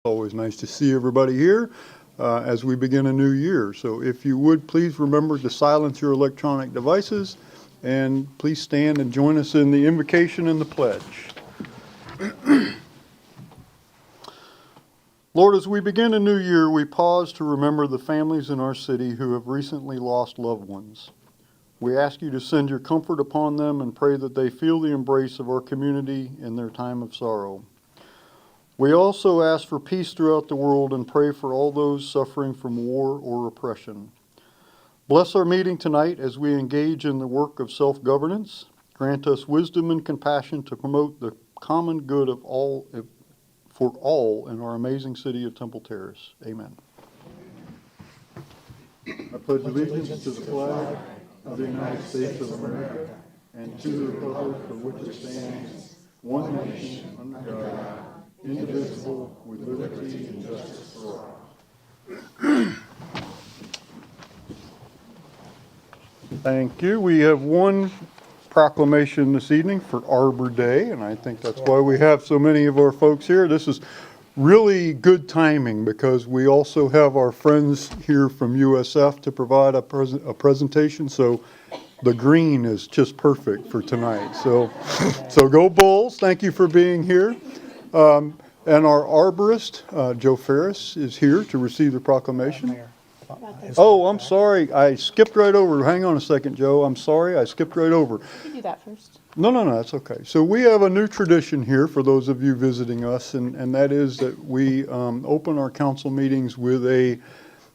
always nice to see everybody here as we begin a new year. So if you would, please remember to silence your electronic devices, and please stand and join us in the invocation and the pledge. Lord, as we begin a new year, we pause to remember the families in our city who have recently lost loved ones. We ask you to send your comfort upon them and pray that they feel the embrace of our community in their time of sorrow. We also ask for peace throughout the world and pray for all those suffering from war or oppression. Bless our meeting tonight as we engage in the work of self-governance. Grant us wisdom and compassion to promote the common good of all, for all in our amazing city of Temple Terrace. Amen. I pledge allegiance to the flag of the United States of America and to the republic for which it stands, one nation, under God, indivisible, with liberty and justice for all. Thank you. We have one proclamation this evening for Arbor Day, and I think that's why we have so many of our folks here. This is really good timing because we also have our friends here from USF to provide a presentation, so the green is just perfect for tonight. So go Bulls. Thank you for being here. And our arborist, Joe Ferris, is here to receive the proclamation. Oh, I'm sorry. I skipped right over. Hang on a second, Joe. I'm sorry. I skipped right over. You can do that first. No, that's okay. So we have a new tradition here for those of you visiting us, and that is that we open our council meetings with a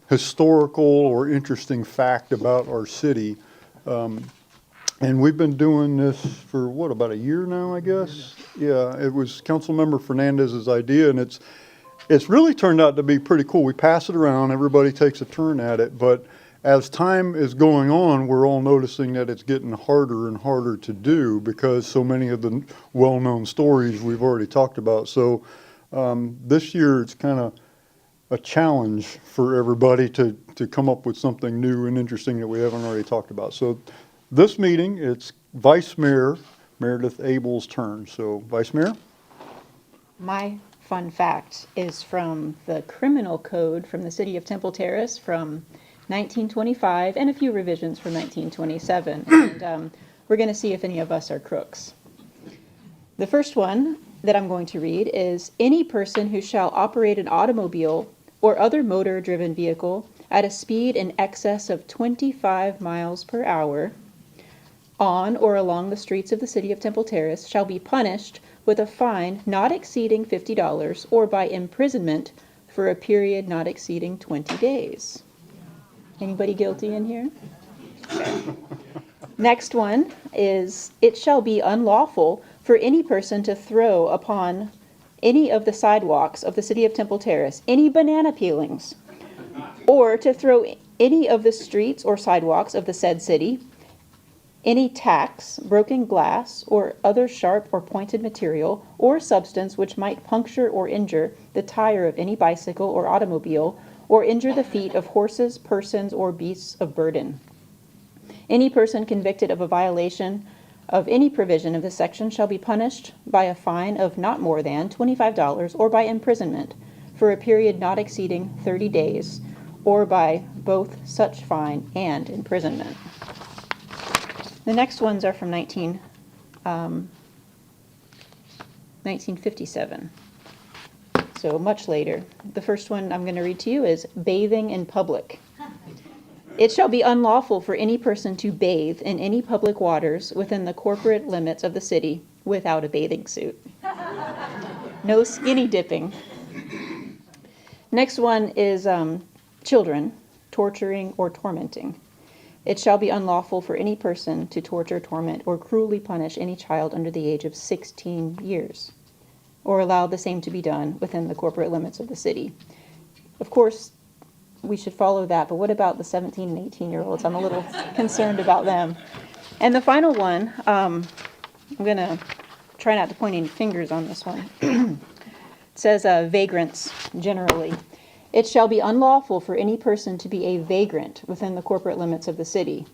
historical or interesting fact about our city. And we've been doing this for, about a year now, I guess? Yeah, it was Councilmember Fernandez's idea, and it's really turned out to be pretty cool. We pass it around, everybody takes a turn at it, but as time is going on, we're all noticing that it's getting harder and harder to do because so many of the well-known stories we've already talked about. So this year it's kind of a challenge for everybody to come up with something new and interesting that we haven't already talked about. So this meeting, it's Vice Mayor Meredith Abel's turn. So Vice Mayor? My fun fact is from the criminal code from the city of Temple Terrace from 1925 and a few revisions from 1927. And we're going to see if any of us are crooks. The first one that I'm going to read is, any person who shall operate an automobile or other motor-driven vehicle at a speed in excess of 25 miles per hour on or along the streets of the city of Temple Terrace shall be punished with a fine not exceeding $50 or by imprisonment for a period not exceeding 20 days. Anybody guilty in here? Okay. Next one is, it shall be unlawful for any person to throw upon any of the sidewalks of the city of Temple Terrace any banana peelings, or to throw any of the streets or sidewalks of the said city any tacks, broken glass, or other sharp or pointed material or substance which might puncture or injure the tire of any bicycle or automobile, or injure the feet of horses, persons, or beasts of burden. Any person convicted of a violation of any provision of this section shall be punished by a fine of not more than $25 or by imprisonment for a period not exceeding 30 days, or by both such fine and imprisonment. The next ones are from 1957, so much later. The first one I'm going to read to you is bathing in public. It shall be unlawful for any person to bathe in any public waters within the corporate limits of the city without a bathing suit. No skinny dipping. Next one is children torturing or tormenting. It shall be unlawful for any person to torture, torment, or cruelly punish any child under the age of 16 years, or allow the same to be done within the corporate limits of the city. Of course, we should follow that, but what about the 17 and 18-year-olds? I'm a little concerned about them. And the final one, I'm going to try not to point any fingers on this one. It says vagrants, generally. It shall be unlawful for any person to be a vagrant within the corporate limits of the city.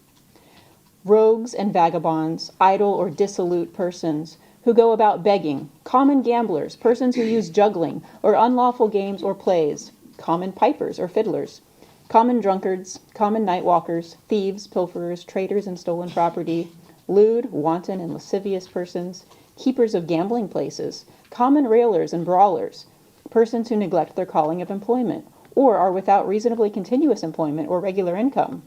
Rogues and vagabonds, idle or dissolute persons, who who go about begging, common gamblers, persons who use juggling or unlawful games or plays, common pipers or fiddlers, common drunkards, common night walkers, thieves, pilferers, traders in stolen property, lewd, wanton, and lascivious persons, keepers of gambling places, common railers and brawlers, persons who neglect their calling of employment, or are without reasonably continuous employment or regular income,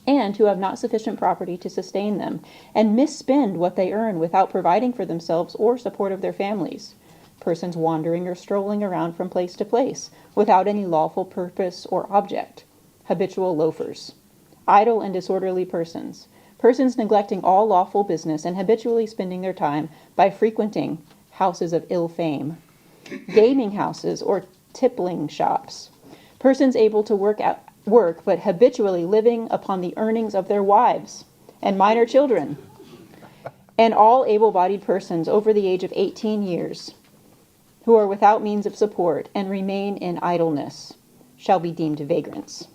and who have not sufficient property to sustain them, and misspend what they earn without providing for themselves or support of their families. Persons wandering or strolling around from place to place, without any lawful purpose or object. Habitual loafers. Idle and disorderly persons. Persons neglecting all lawful business and habitually spending their time by frequenting houses of ill fame. Gaming houses or tippling shops. Persons able to work but habitually living upon the earnings of their wives and minor children. And all able-bodied persons over the age of 18 years who are without means of support and remain in idleness shall be deemed vagrants.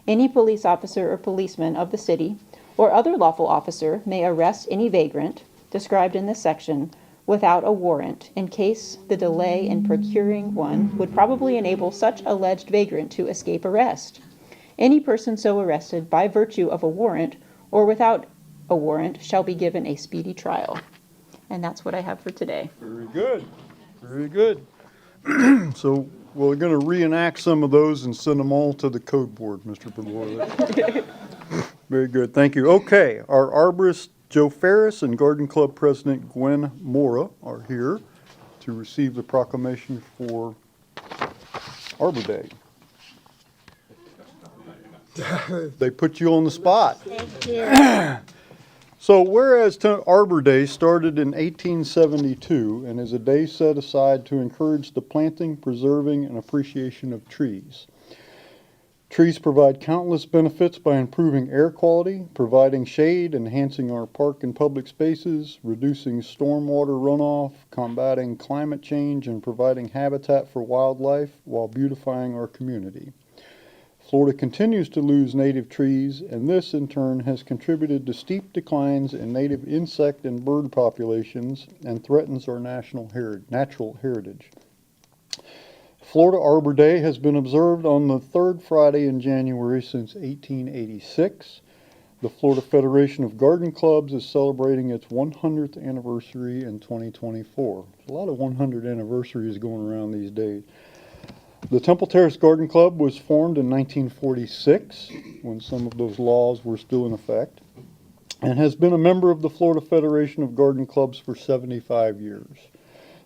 Any police officer or policeman of the city or other lawful officer may arrest any vagrant described in this section without a warrant, in case the delay in procuring one would probably enable such alleged vagrant to escape arrest. Any person so arrested by virtue of a warrant or without a warrant shall be given a speedy trial. And that's what I have for today. Very good. Very good. So we're going to reenact some of those and send them all to the code board, Mr. Pavoy. Very good. Thank you. Okay. Our arborist, Joe Ferris, and Garden Club President Gwen Mora are here to receive the proclamation for Arbor Day. They put you on the spot. Thank you. So whereas Arbor Day started in 1872 and is a day set aside to encourage the planting, preserving, and appreciation of trees. Trees provide countless benefits by improving air quality, providing shade, enhancing our park and public spaces, reducing stormwater runoff, combating climate change, and providing habitat for wildlife while beautifying our community. Florida continues to lose native trees, and this in turn has contributed to steep declines in native insect and bird populations and threatens our natural heritage. Florida Arbor Day has been observed on the third Friday in January since 1886. The Florida Federation of Garden Clubs is celebrating its 100th anniversary in 2024. There's a lot of 100 anniversaries going around these days. The Temple Terrace Garden Club was formed in 1946, when some of those laws were still in effect, and has been a member of the Florida Federation of Garden Clubs for 75 years.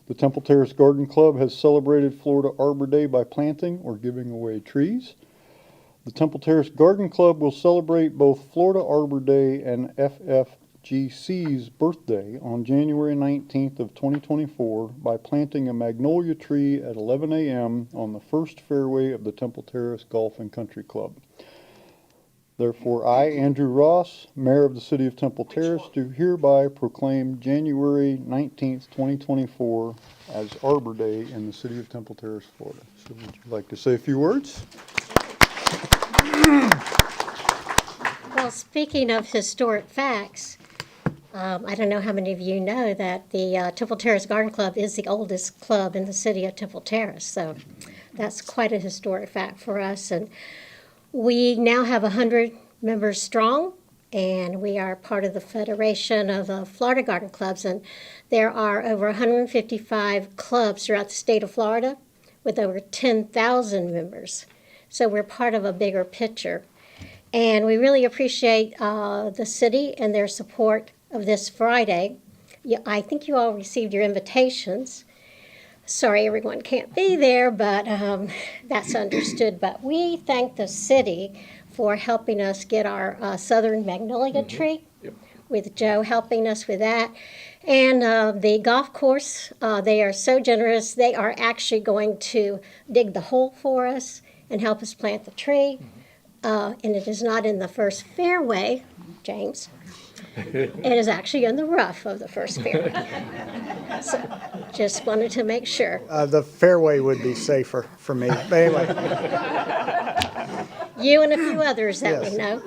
The Temple Terrace Garden Club has celebrated Florida Arbor Day by planting or giving away trees. The Temple Terrace Garden Club will celebrate both Florida Arbor Day and FFGC's birthday on January 19th of 2024 by planting a magnolia tree at 11 a.m. on the first fairway of the Temple Terrace Golf and Country Club. Therefore, I, Andrew Ross, Mayor of the City of Temple Terrace, do hereby proclaim January 19th, 2024 as Arbor Day in the City of Temple Terrace, Florida. So would you like to say a few words? Well, speaking of historic facts, I don't know how many of you know that the Temple Terrace Garden Club is the oldest club in the city of Temple Terrace. So that's quite a historic fact for us. And we now have 100 members strong, and we are part of the Federation of Florida Garden Clubs. And there are over 155 clubs throughout the state of Florida with over 10,000 members. So we're part of a bigger picture. And we really appreciate the city and their support of this Friday. I think you all received your invitations. Sorry everyone can't be there, but that's understood. But we thank the city for helping us get our southern magnolia tree, with Joe helping us with that. And the golf course, they are so generous. They are actually going to dig the hole for us and help us plant the tree. And it is not in the first fairway, James. It is actually in the rough of the first fairway. So just wanted to make sure. The fairway would be safer for me. But anyway, You and a few others that we know.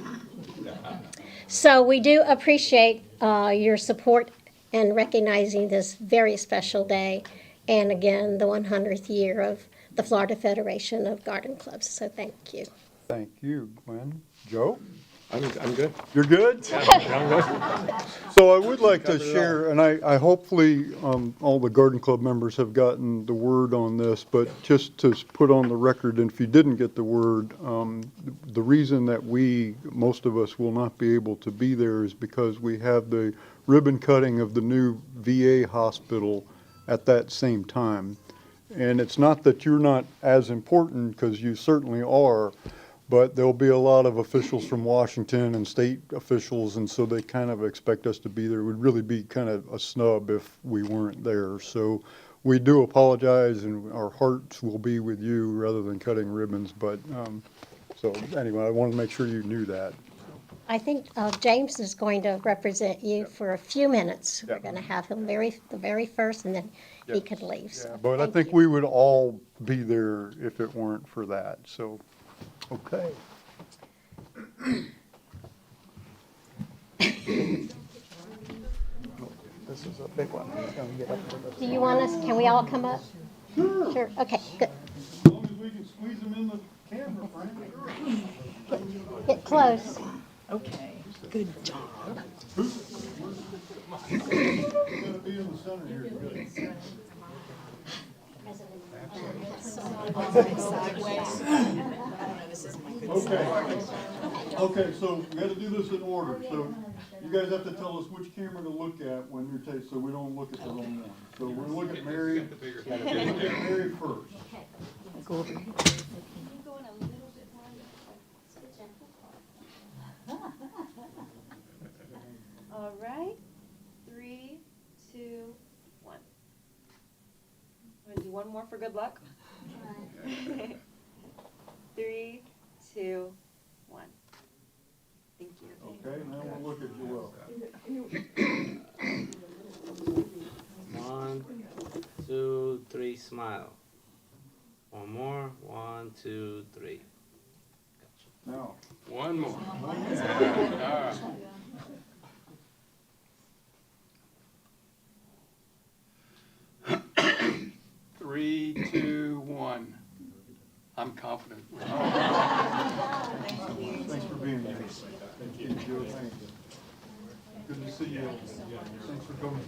So we do appreciate your support and recognizing this very special day, and again, the 100th year of the Florida Federation of Garden Clubs. So thank you. Thank you, Gwen. Joe? I'm good. You're good? So I would like to share, and I hopefully all the Garden Club members have gotten the word on this, but just to put on the record, and if you didn't get the word, the reason that most of us will not be able to be there is because we have the ribbon cutting of the new VA hospital at that same time. And it's not that you're not as important, because you certainly are, but there'll be a lot of officials from Washington and state officials, and so they kind of expect us to be there. It would really be kind of a snub if we weren't there. So we do apologize, and our hearts will be with you rather than cutting ribbons. But so anyway, I wanted to make sure you knew that. I think James is going to represent you for a few minutes. We're Yep. going to have him the very first, and then he Yep. can leave. So Yeah, but I thank think you. we would all be there if it weren't for that. So, okay. This is a big one. Gonna get up to this. Do you want us, can we all come up? Sure. Okay, good. As long as we can squeeze them in the camera frame. Get close. Okay, good job. Gotta be in the center here. Good. Okay. Okay, so we gotta do this in order. So you guys have to tell us which camera to look at when you're taking, so we don't look at the wrong one. So we're gonna look at Mary. Look at Mary first. All right, 3, 2, 1. I'm gonna do one more for good luck. 3, 2, 1. Thank you. Okay, now we'll look at Joelle. 1, 2, 3, smile. One more. 1, 2, 3. Now, One more. Three, two, one. I'm confident. thanks for being here. Thank you, Joe. Thank you. Good to see you. Thanks for coming.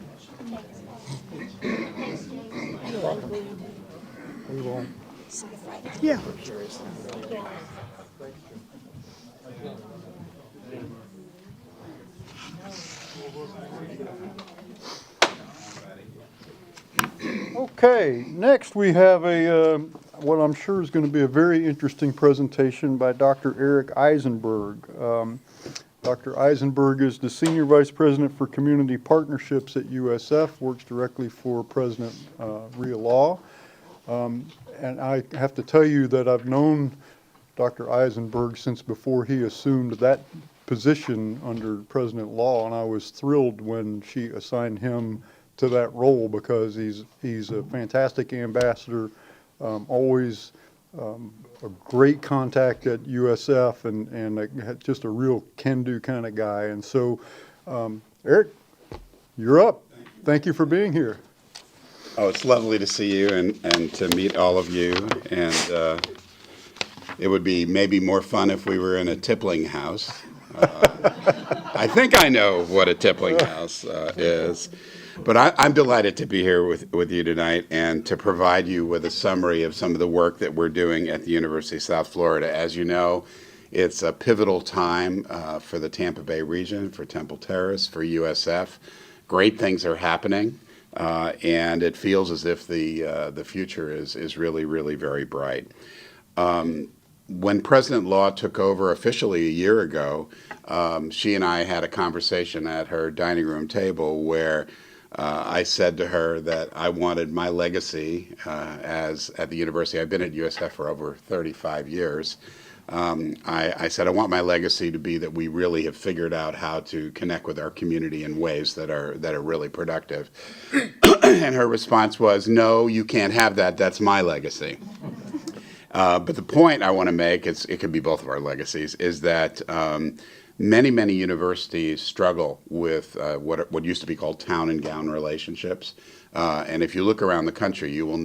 We will. Yeah. Okay, next we have what I'm sure is going to be a very interesting presentation by Dr. Eric Eisenberg. Dr. Eisenberg is the Senior Vice President for Community Partnerships at USF, works directly for President Rhea Law. And I have to tell you that I've known Dr. Eisenberg since before he assumed that position under President Law, and I was thrilled when she assigned him to that role because he's a fantastic ambassador, always a great contact at USF, and just a real can-do kind of guy. And so, Eric, you're up. Thank you for being here. Oh, it's lovely to see you and to meet all of you. And it would be maybe more fun if we were in a tippling house. I think I know what a tippling house is. But I'm delighted to be here with you tonight and to provide you with a summary of some of the work that we're doing at the University of South Florida. As you know, it's a pivotal time for the Tampa Bay region, for Temple Terrace, for USF. Great things are happening, and it feels as if the future is really, really very bright. When President Law took over officially a year ago, she and I had a conversation at her dining room table where I said to her that I wanted my legacy as at the university. I've been at USF for over 35 years. I said I want my legacy to be that we really have figured out how to connect with our community in ways that are really productive. And her response was, "No, you can't have that. That's my legacy." But the point I want to make, it could be both of our legacies, is that Many, many universities struggle with what used to be called town and gown relationships. And if you look around the country, you will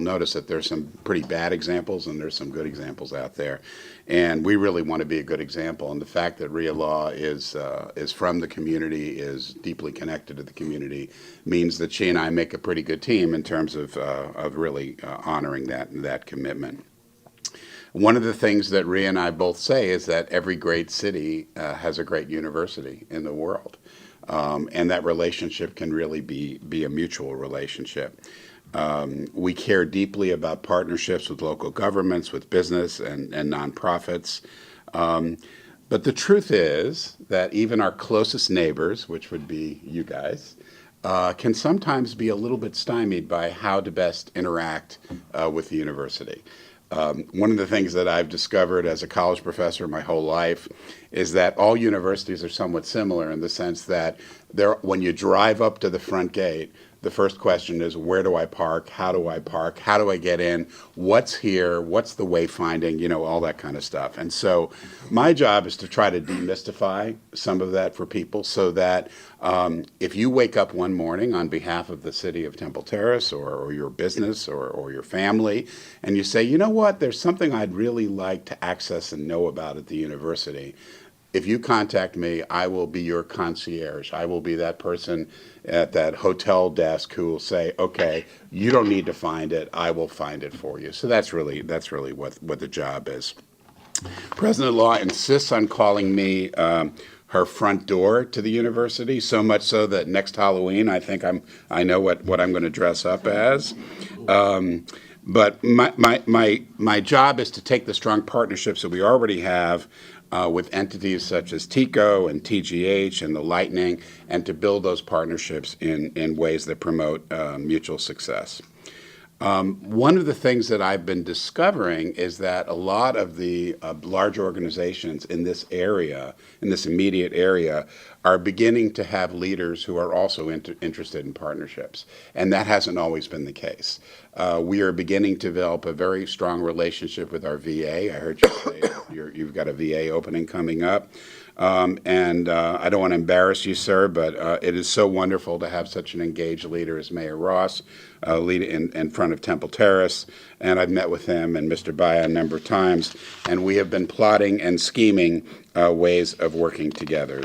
notice that there's some pretty bad examples and there's some good examples out there. And we really want to be a good example. And the fact that RIA Law is from the community, is deeply connected to the community, means that she and I make a pretty good team in terms of really honoring that commitment. One of the things that Rhea and I both say is that every great city has a great university in the world. And that relationship can really be a mutual relationship. We care deeply about partnerships with local governments, with business and nonprofits. But the truth is that even our closest neighbors, which would be you guys, can sometimes be a little bit stymied by how to best interact with the university. One of the things that I've discovered as a college professor my whole life is that all universities are somewhat similar in the sense that when you drive up to the front gate, the first question is, where do I park? How do I park? How do I get in? What's here? What's the wayfinding? All that kind of stuff. And so my job is to try to demystify some of that for people so that if you wake up one morning on behalf of the city of Temple Terrace or your business or your family, and you say, you know what, there's something I'd really like to access and know about at the university. If you contact me, I will be your concierge. I will be that person at that hotel desk who will say, okay, you don't need to find it, I will find it for you. So that's really what the job is. President-in-law insists on calling me her front door to the university, so much so that next Halloween I think I know what I'm going to dress up as. But my job is to take the strong partnerships that we already have with entities such as TICO and TGH and the Lightning, and to build those partnerships in ways that promote mutual success. One of the things that I've been discovering is that a lot of the large organizations in this area, in this immediate area, are beginning to have leaders who are also interested in partnerships. And that hasn't always been the case. We are beginning to develop a very strong relationship with our VA. I heard you say you've got a VA opening coming up. And I don't want to embarrass you, sir, but it is so wonderful to have such an engaged leader as Mayor Ross lead in front of Temple Terrace. And I've met with him and Mr. Baya a number of times, and we have been plotting and scheming ways of working together.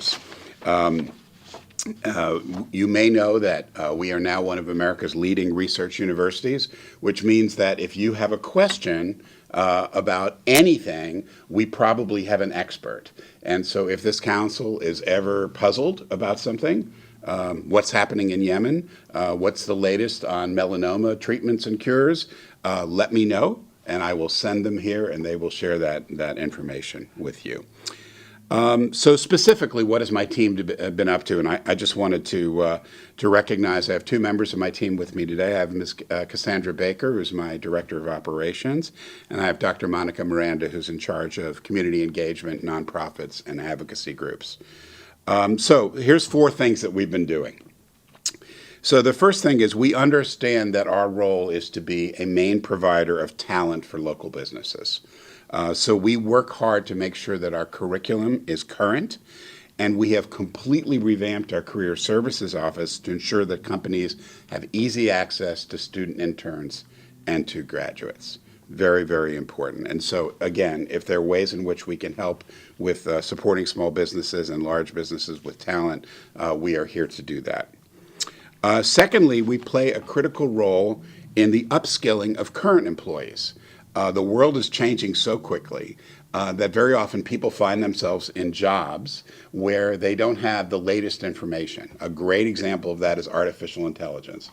You may know that we are now one of America's leading research universities, which means that if you have a question about anything, we probably have an expert. And so if this council is ever puzzled about something, what's happening in Yemen, what's the latest on melanoma treatments and cures, let me know, and I will send them here, and they will share that information with you. So specifically, what has my team been up to? And I just wanted to recognize I have two members of my team with me today. I have Ms. Cassandra Baker, who's my Director of Operations, and I have Dr. Monica Miranda, who's in charge of community engagement, nonprofits, and advocacy groups. So here's 4 things that we've been doing. So the first thing is we understand that our role is to be a main provider of talent for local businesses. So we work hard to make sure that our curriculum is current, and we have completely revamped our career services office to ensure that companies have easy access to student interns and to graduates. Very, very important. And so, again, if there are ways in which we can help with supporting small businesses and large businesses with talent, we are here to do that. Secondly, we play a critical role in the upskilling of current employees. The world is changing so quickly that very often people find themselves in jobs where they don't have the latest information. A great example of that is artificial intelligence.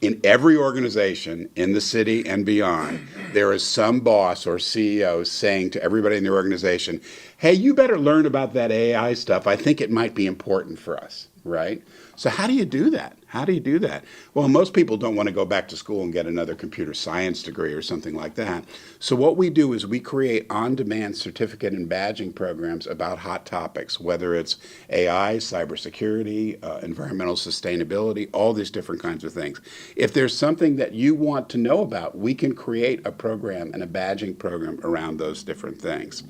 In every organization in the city and beyond, there is some boss or CEO saying to everybody in the organization, hey, you better learn about that AI stuff. I think it might be important for us, right? So how do you do that? How do you do that? Well, most people don't want to go back to school and get another computer science degree or something like that. So what we do is we create on-demand certificate and badging programs about hot topics, whether it's AI, cybersecurity, environmental sustainability, all these different kinds of things. If there's something that you want to know about, we can create a program and a badging program around those different things.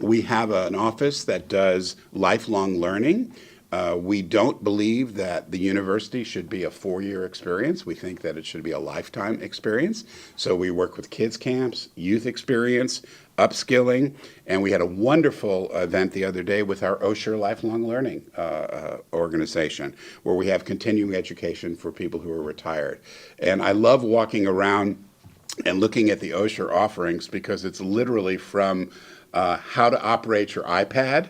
We have an office that does lifelong learning. We don't believe that the university should be a 4-year experience. We think that it should be a lifetime experience. So we work with kids camps, youth experience, upskilling, and we had a wonderful event the other day with our Osher Lifelong Learning organization, where we have continuing education for people who are retired. And I love walking around and looking at the Osher offerings because it's literally from how to operate your iPad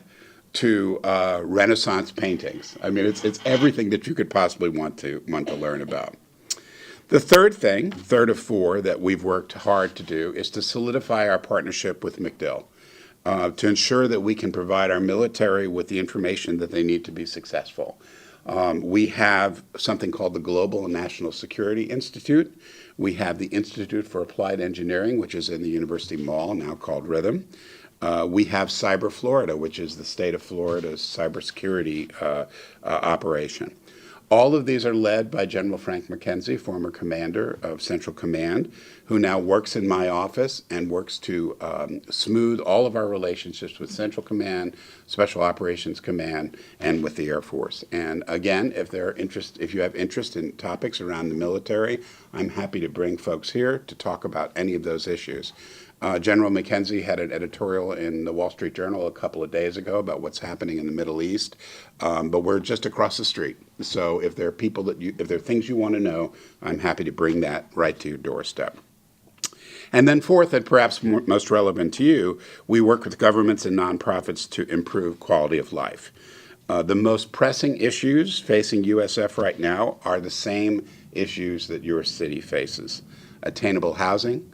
to Renaissance paintings. I mean, it's everything that you could possibly want to learn about. The third of 4 that we've worked hard to do is to solidify our partnership with MacDill to ensure that we can provide our military with the information that they need to be successful. We have something called the Global and National Security Institute. We have the Institute for Applied Engineering, which is in the University Mall, now called Rhythm. We have Cyber Florida, which is the state of Florida's cybersecurity operation. All of these are led by General Frank McKenzie, former commander of Central Command, who now works in my office and works to smooth all of our relationships with Central Command, Special Operations Command, and with the Air Force. And again, if you have interest in topics around the military, I'm happy to bring folks here to talk about any of those issues. General McKenzie had an editorial in the Wall Street Journal a couple of days ago about what's happening in the Middle East, but we're just across the street. So if there are things you want to know, I'm happy to bring that right to your doorstep. And then fourth, and perhaps most relevant to you, we work with governments and nonprofits to improve quality of life. The most pressing issues facing USF right now are the same issues that your city faces: attainable housing,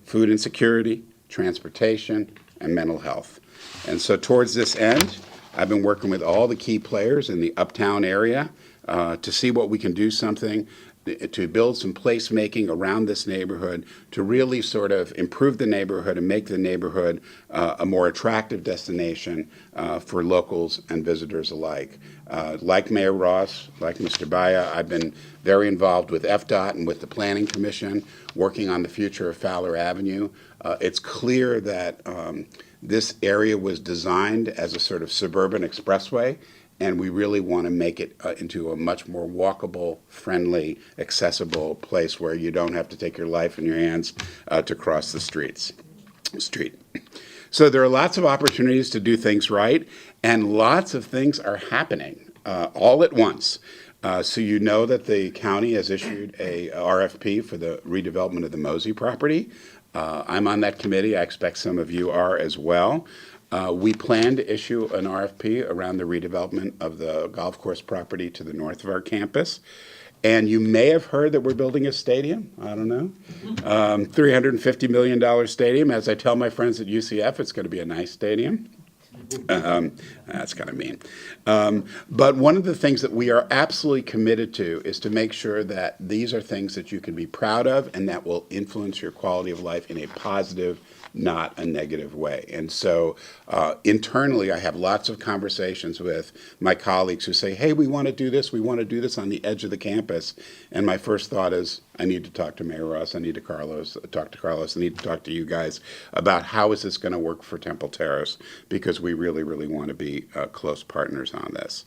food insecurity, transportation, and mental health. And so towards this end, I've been working with all the key players in the Uptown area to see what we can do to build some placemaking around this neighborhood to really sort of improve the neighborhood and make the neighborhood a more attractive destination for locals and visitors alike. Like Mayor Ross, like Mr. Baya, I've been very involved with FDOT and with the Planning Commission, working on the future of Fowler Avenue. It's clear that this area was designed as a sort of suburban expressway, and we really want to make it into a much more walkable, friendly, accessible place where you don't have to take your life in your hands to cross the street. So there are lots of opportunities to do things right, and lots of things are happening all at once. So you know that the county has issued a RFP for the redevelopment of the Mosey property. I'm on that committee. I expect some of you are as well. We plan to issue an RFP around the redevelopment of the golf course property to the north of our campus. And you may have heard that we're building a stadium. I don't know. $350 million stadium. As I tell my friends at UCF, it's going to be a nice stadium. That's kind of mean. But one of the things that we are absolutely committed to is to make sure that these are things that you can be proud of and that will influence your quality of life in a positive, not a negative way. And so internally, I have lots of conversations with my colleagues who say, hey, we want to do this on the edge of the campus. And my first thought is, I need to talk to Mayor Ross, I need to talk to Carlos, I need to talk to you guys about how is this going to work for Temple Terrace, because we really, really want to be close partners on this.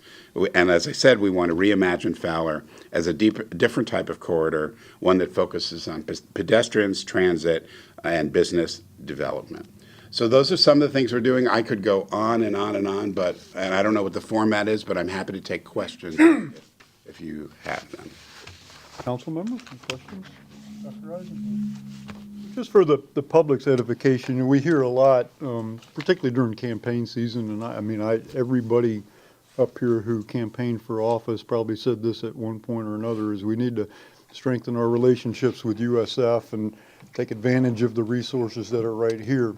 And as I said, we want to reimagine Fowler as a different type of corridor, one that focuses on pedestrians, transit, and business development. So those are some of the things we're doing. I could go on and on and on, and I don't know what the format is, but I'm happy to take questions if you have them. Council members, some questions? Dr. Eisen? Just for the public's edification, we hear a lot, particularly during campaign season, and everybody up here who campaigned for office probably said this at one point or another, is we need to strengthen our relationships with USF and take advantage of the resources that are right here.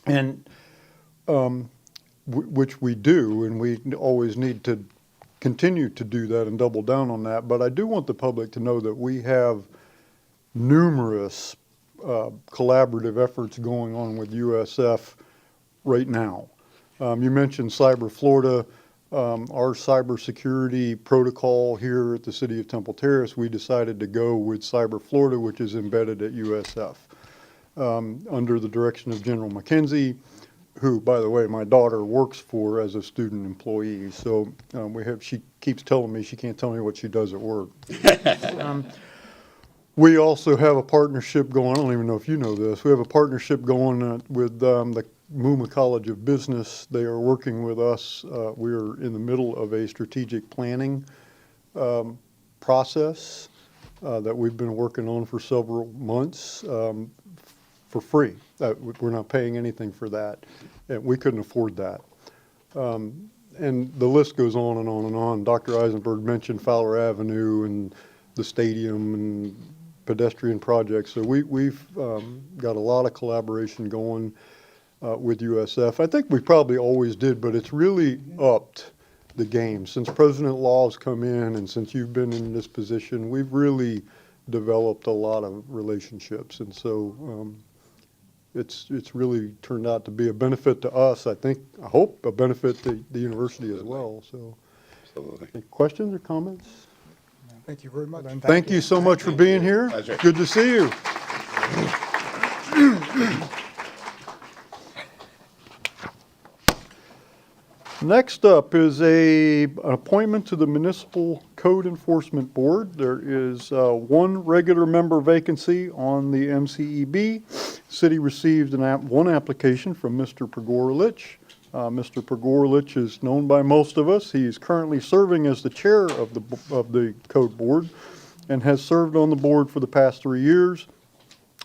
And which we do, and we always need to continue to do that and double down on that. But I do want the public to know that we have numerous collaborative efforts going on with USF right now. You mentioned Cyber Florida. Our cybersecurity protocol here at the City of Temple Terrace, we decided to go with Cyber Florida, which is embedded at USF, under the direction of General McKenzie, who, by the way, my daughter works for as a student employee. So she keeps telling me she can't tell me what she does at work. We also have a partnership going, I don't even know if you know this, we have a partnership going with the Muma College of Business. They are working with us. We are in the middle of a strategic planning process that we've been working on for several months for free. We're not paying anything for that. And we couldn't afford that. And the list goes on and on and on. Dr. Eisenberg mentioned Fowler Avenue and the stadium and pedestrian projects. So we've got a lot of collaboration going with USF. I think we probably always did, but it's really upped the game. Since President Law's come in and since you've been in this position, we've really developed a lot of relationships. And so it's really turned out to be a benefit to us. I hope a benefit to the university as well. So Absolutely. any questions or comments? Thank you very much. Thank you so much for being here. Pleasure. Good to see you. Next up is an appointment to the Municipal Code Enforcement Board. There is one regular member vacancy on the MCEB. City received one application from Mr. Pogorlich. Mr. Pogorlich is known by most of us. He is currently serving as the chair of the Code Board and has served on the board for the past 3 years,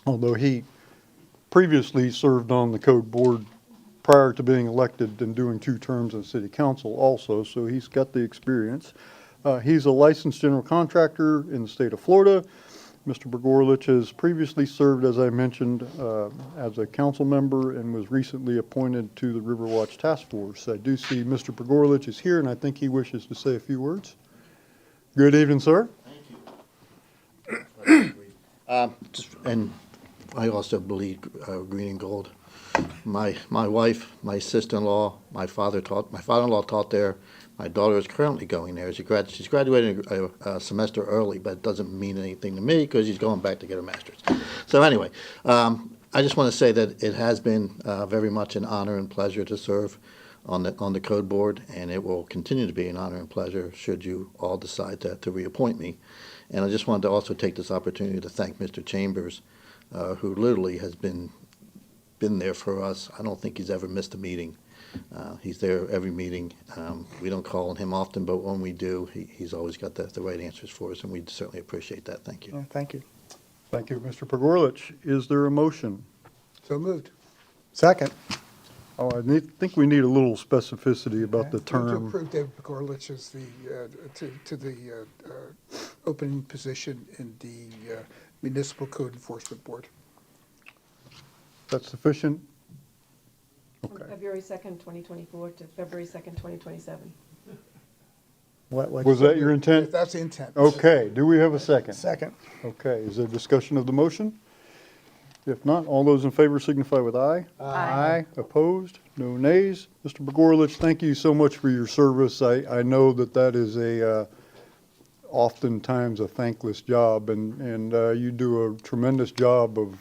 although he previously served on the Code Board prior to being elected and doing 2 terms on City Council also, so he's got the experience. He's a licensed general contractor in the state of Florida. Mr. Pogorlich has previously served, as I mentioned, as a council member and was recently appointed to the Riverwatch Task Force. I do see Mr. Pogorlich is here, and I think he wishes to say a few words. Good evening, sir. And I also believe green and gold. My wife, my sister-in-law, my father-in-law taught there. My daughter is currently going there. She's graduating a semester early, but it doesn't mean anything to me because she's going back to get her master's. So anyway, I just want to say that it has been very much an honor and pleasure to serve on the Code Board, and it will continue to be an honor and pleasure should you all decide to reappoint me. And I just wanted to also take this opportunity to thank Mr. Chambers, who literally has been there for us. I don't think he's ever missed a meeting. He's there every meeting. We don't call on him often, but when we do, he's always got the right answers for us, and we certainly appreciate that. Thank you. Thank you. Thank you, Mr. Pogorlich. Is there a motion? So moved. Second. Oh, I think we need a little specificity about the To term. approve David Pogorlich as to the opening position in the Municipal Code Enforcement Board. That's sufficient? From Okay. February 2nd, 2024 to February 2nd, 2027. Was that your intent? That's the intent. Okay, do we have a second? Second. Okay, is there discussion of the motion? If not, all those in favor signify with aye. Aye. Opposed? No nays? Mr. Pogorlich, thank you so much for your service. I know that is oftentimes a thankless job, and you do a tremendous job of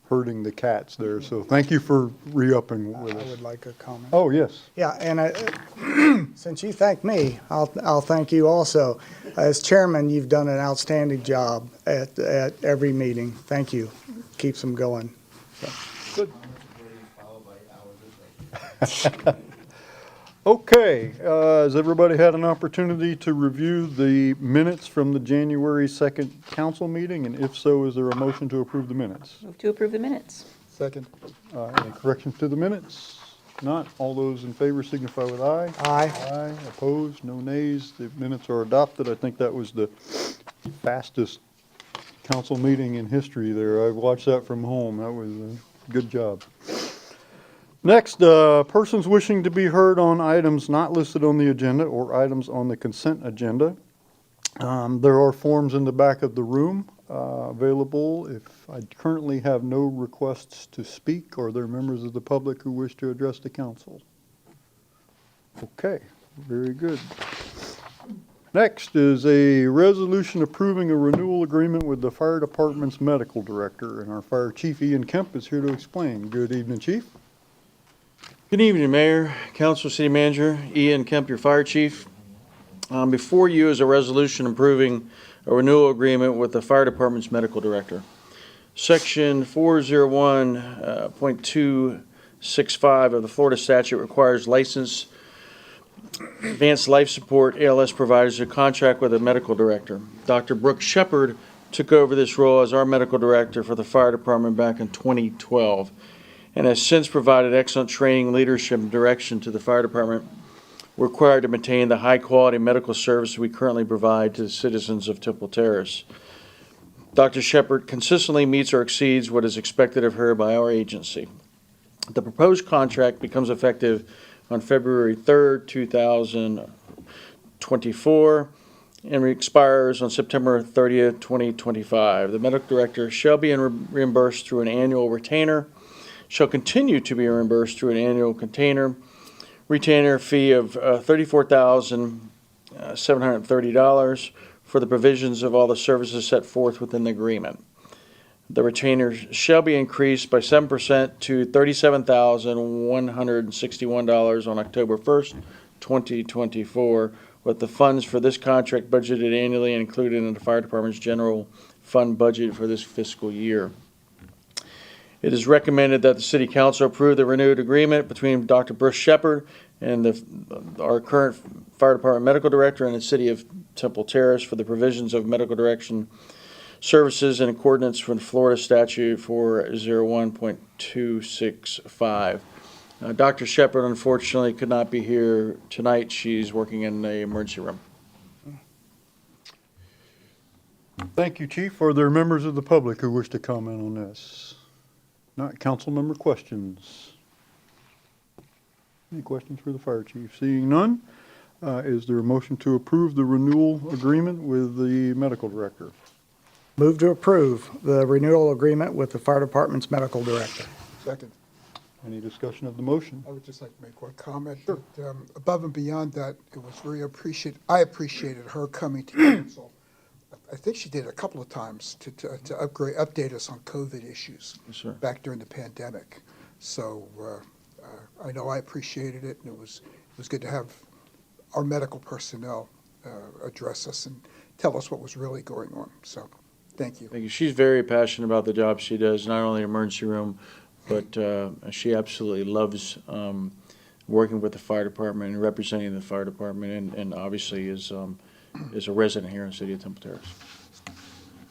herding the cats there, so thank you for re-upping with I us. would like a comment. Oh, yes. Yeah, and since you thanked me, I'll thank you also. As chairman, you've done an outstanding job at every meeting. Thank you. Keeps them going. Okay, has everybody had an opportunity to review the minutes from the January 2nd council meeting? And if so, is there a motion to approve the minutes? Move to approve the minutes. Second. Any corrections to the minutes? Not, all those in favor signify with aye. Aye. Aye, opposed, no nays. The minutes are adopted. I think that was the fastest council meeting in history there. I watched that from home. That was a good job. Next, persons wishing to be heard on items not listed on the agenda or items on the consent agenda. There are forms in the back of the room available. If I currently have no requests to speak, or there are members of the public who wish to address the council? Okay, very good. Next is a resolution approving a renewal agreement with the fire department's medical director, and our fire chief Ian Kemp is here to explain. Good evening, Chief. Good evening, Mayor, Council, City Manager, Ian Kemp, your fire chief. Before you is a resolution approving a renewal agreement with the fire department's medical director. Section 401.265 of the Florida statute requires licensed advanced life support ALS providers to contract with a medical director. Dr. Brooke Shepard took over this role as our medical director for the fire department back in 2012 and has since provided excellent training, leadership, and direction to the fire department required to maintain the high-quality medical service we currently provide to the citizens of Temple Terrace. Dr. Shepard consistently meets or exceeds what is expected of her by our agency. The proposed contract becomes effective on February 3rd, 2024, and expires on September 30th, 2025. The medical director shall be reimbursed through an annual retainer, shall continue to be reimbursed through an annual retainer fee of $34,730 for the provisions of all the services set forth within the agreement. The retainer shall be increased by 7% to $37,161 on October 1st, 2024, with the funds for this contract budgeted annually and included in the fire department's general fund budget for this fiscal year. It is recommended that the City Council approve the renewed agreement between Dr. Brooke Shepard and our current Fire Department Medical Director and the City of Temple Terrace for the provisions of medical direction services in accordance with Florida Statute 401.265. Dr. Shepard unfortunately could not be here tonight. She's working in the emergency room. Thank you, Chief. Are there members of the public who wish to comment on this? Not council member questions. Any questions for the fire chief? Seeing none, is there a motion to approve the renewal agreement with the medical director? Move to approve the renewal agreement with the fire department's medical director. Second. Any discussion of the motion? I would just like to make one comment. Sure. That, above and beyond that, it was very I appreciated her coming to council. I think she did a couple of times to update us on COVID issues. Yes, sir. Back during the pandemic. So I know I appreciated it, and it was good to have our medical personnel address us and tell us what was really going on. So thank you. Thank you. She's very passionate about the job she does, not only emergency room, but she absolutely loves working with the fire department and representing the fire department, and obviously is a resident here in the City of Temple Terrace.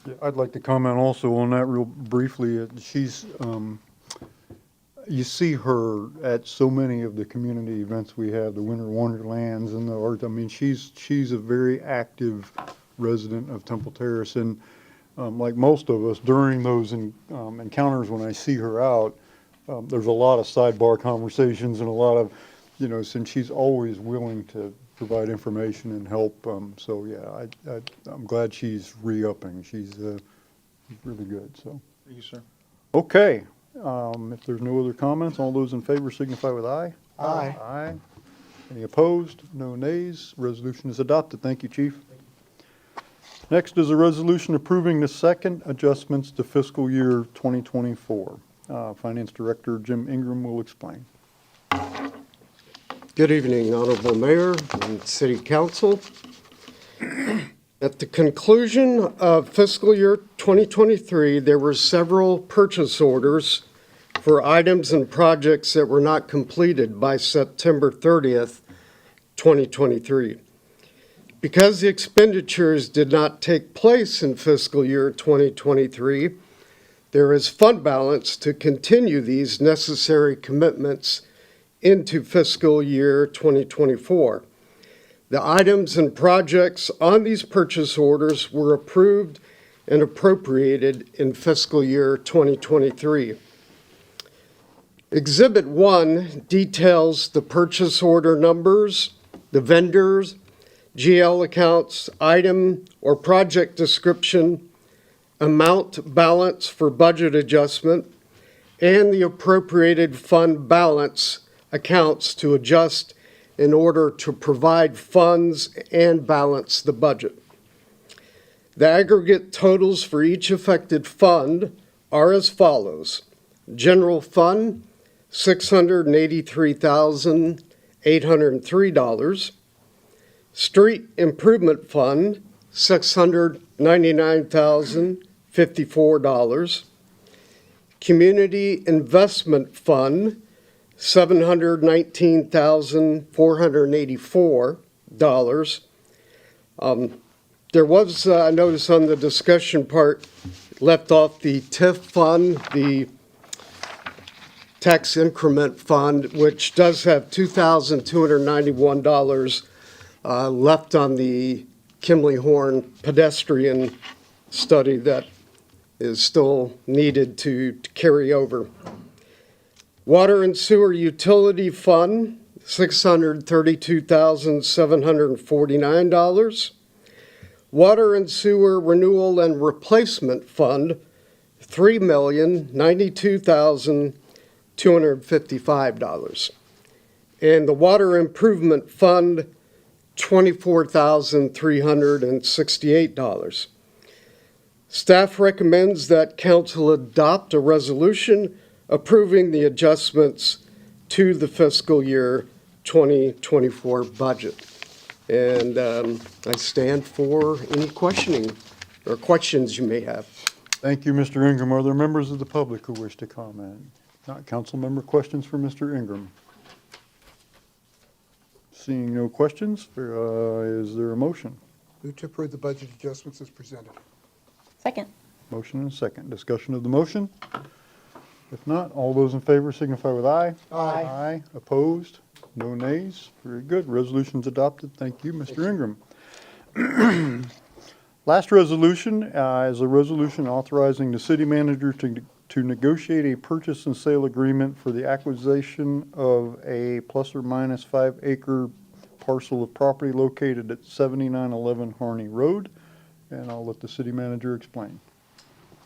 Yeah, I'd like to comment also on that real briefly. She's, you see her at so many of the community events we have, the Winter Wonderlands and the art. I mean, she's a very active resident of Temple Terrace, and like most of us, during those encounters when I see her out, there's a lot of sidebar conversations and a lot of, since she's always willing to provide information and help. So yeah, I'm glad she's re-upping. She's really good. So Thank you, sir. okay. If there's no other comments, all those in favor signify with aye. Aye. Aye. Any opposed? No nays. Resolution is adopted. Thank you, Chief. Next is a resolution approving the second adjustments to fiscal year 2024. Finance Director Jim Ingram will explain. Good evening, Honorable Mayor and City Council. At the conclusion of fiscal year 2023, there were several purchase orders for items and projects that were not completed by September 30th, 2023. Because the expenditures did not take place in fiscal year 2023, there is fund balance to continue these necessary commitments into fiscal year 2024. The items and projects on these purchase orders were approved and appropriated in fiscal year 2023. Exhibit 1 details the purchase order numbers, the vendors, GL accounts, item or project description, amount balance for budget adjustment, and the appropriated fund balance accounts to adjust in order to provide funds and balance the budget. The aggregate totals for each affected fund are as follows. General Fund, $683,803. Street Improvement Fund, $699,054. Community Investment Fund, $719,484. There was, I noticed on the discussion part, left off the TIF fund, the tax increment fund, which does have $2,291 left on the Kimley Horn pedestrian study that is still needed to carry over. Water and Sewer Utility Fund, $632,749. Water and Sewer Renewal and Replacement Fund, $3,092,255. And the Water Improvement Fund, $24,368. Staff recommends that council adopt a resolution approving the adjustments to the fiscal year 2024 budget. And I stand for any questioning or questions you may have. Thank you, Mr. Ingram. Are there members of the public who wish to comment? Not council member questions for Mr. Ingram. Seeing no questions, is there a motion? Move to approve the budget adjustments as presented. Second. Motion and a second. Discussion of the motion? If not, all those in favor signify with aye. Aye. Aye. Opposed? No nays? Very good. Resolution's adopted. Thank you, Mr. Ingram. Last resolution is a resolution authorizing the city manager to negotiate a purchase and sale agreement for the acquisition of a plus or minus 5 acre parcel of property located at 7911 Harney Road. And I'll let the city manager explain.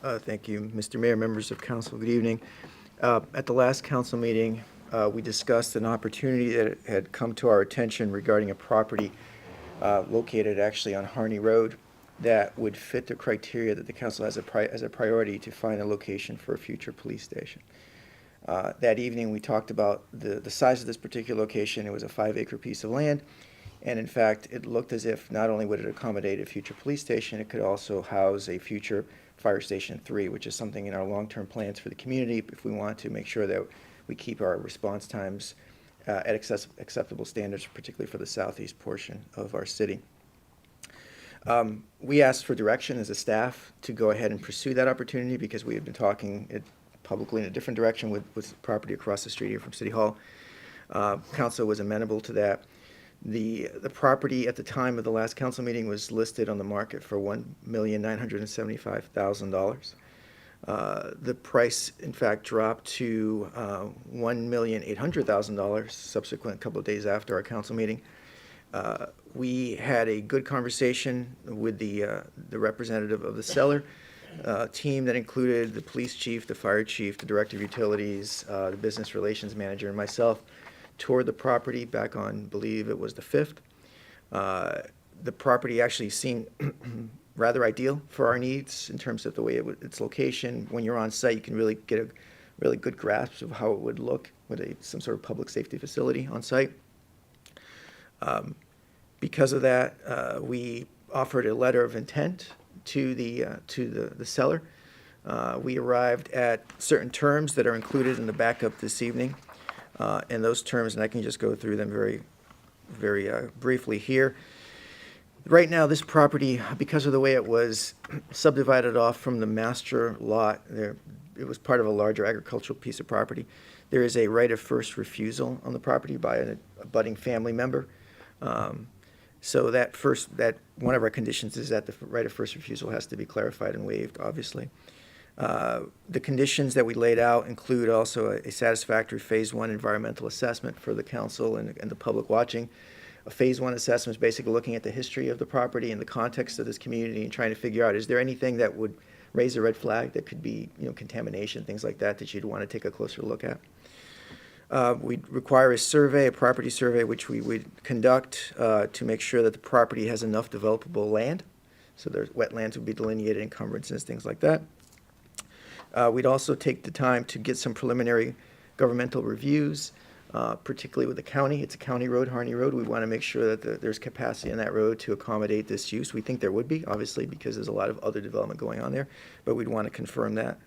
Thank you, Mr. Mayor, members of council, good evening. At the last council meeting, we discussed an opportunity that had come to our attention regarding a property located actually on Harney Road that would fit the criteria that the council has as a priority to find a location for a future police station. That evening, we talked about the size of this particular location. It was a 5 acre piece of land. And in fact, it looked as if not only would it accommodate a future police station, it could also house a future Fire Station 3, which is something in our long-term plans for the community if we want to make sure that we keep our response times at acceptable standards, particularly for the southeast portion of our city. We asked for direction as a staff to go ahead and pursue that opportunity because we had been talking publicly in a different direction with property across the street here from City Hall. Council was amenable to that. The property at the time of the last council meeting was listed on the market for $1,975,000. The price, in fact, dropped to $1,800,000 subsequent couple of days after our council meeting. We had a good conversation with the representative of the seller team that included the police chief, the fire chief, the director of utilities, the business relations manager, and myself. Toured the property back on, I believe it was the 5th. The property actually seemed rather ideal for our needs in terms of the way its location. When you're on site, you can really get a really good grasp of how it would look with some sort of public safety facility on site. Because of that, we offered a letter of intent to the seller. We arrived at certain terms that are included in the backup this evening. And those terms, and I can just go through them very briefly here. Right now, this property, because of the way it was subdivided off from the master lot, it was part of a larger agricultural piece of property. There is a right of first refusal on the property by a budding family member. So that one of our conditions is that the right of first refusal has to be clarified and waived, obviously. The conditions that we laid out include also a satisfactory Phase 1 environmental assessment for the council and the public watching. A Phase 1 assessment is basically looking at the history of the property and the context of this community and trying to figure out, is there anything that would raise a red flag that could be, contamination, things like that you'd want to take a closer look at. We require a survey, a property survey, which we would conduct to make sure that the property has enough developable land. So there's wetlands would be delineated, encumbrances, things like that. We'd also take the time to get some preliminary governmental reviews, particularly with the county. It's a county road, Harney Road. We want to make sure that there's capacity in that road to accommodate this use. We think there would be, obviously, because there's a lot of other development going on there, but we'd want to confirm that.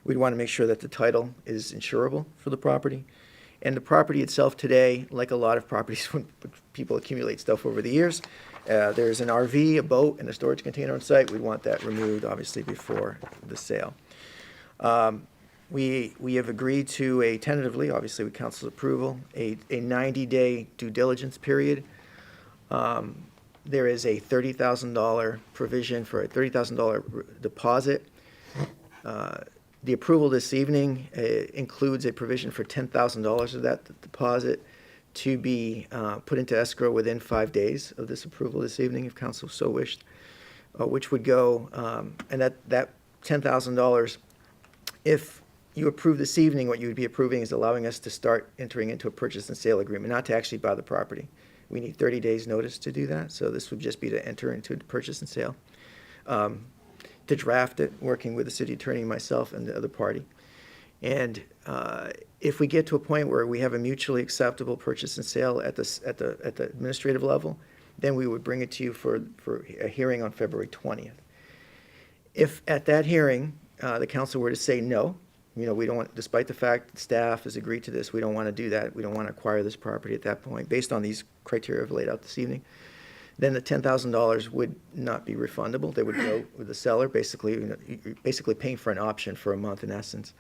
We'd want to make sure that the title is insurable for the property. And the property itself today, like a lot of properties when people accumulate stuff over the years, there's an RV, a boat, and a storage container on site. We'd want that removed, obviously, before the sale. We have agreed to a tentatively, obviously with council's approval, a 90-day due diligence period. There is a $30,000 provision for a $30,000 deposit. The approval this evening includes a provision for $10,000 of that deposit to be put into escrow within 5 days of this approval this evening, if council so wished, which would go, and that $10,000, if you approve this evening, what you would be approving is allowing us to start entering into a purchase and sale agreement, not to actually buy the property. We need 30 days' notice to do that, so this would just be to enter into a purchase and sale. To draft it, working with the city attorney, myself, and the other party. And if we get to a point where we have a mutually acceptable purchase and sale at the administrative level, then we would bring it to you for a hearing on February 20th. If at that hearing, the council were to say no, we don't want, despite the fact that staff has agreed to this, we don't want to do that. We don't want to acquire this property at that point, based on these criteria I've laid out this evening. Then the $10,000 would not be refundable. They would go with the seller, basically, you're basically paying for an option for a month in essence.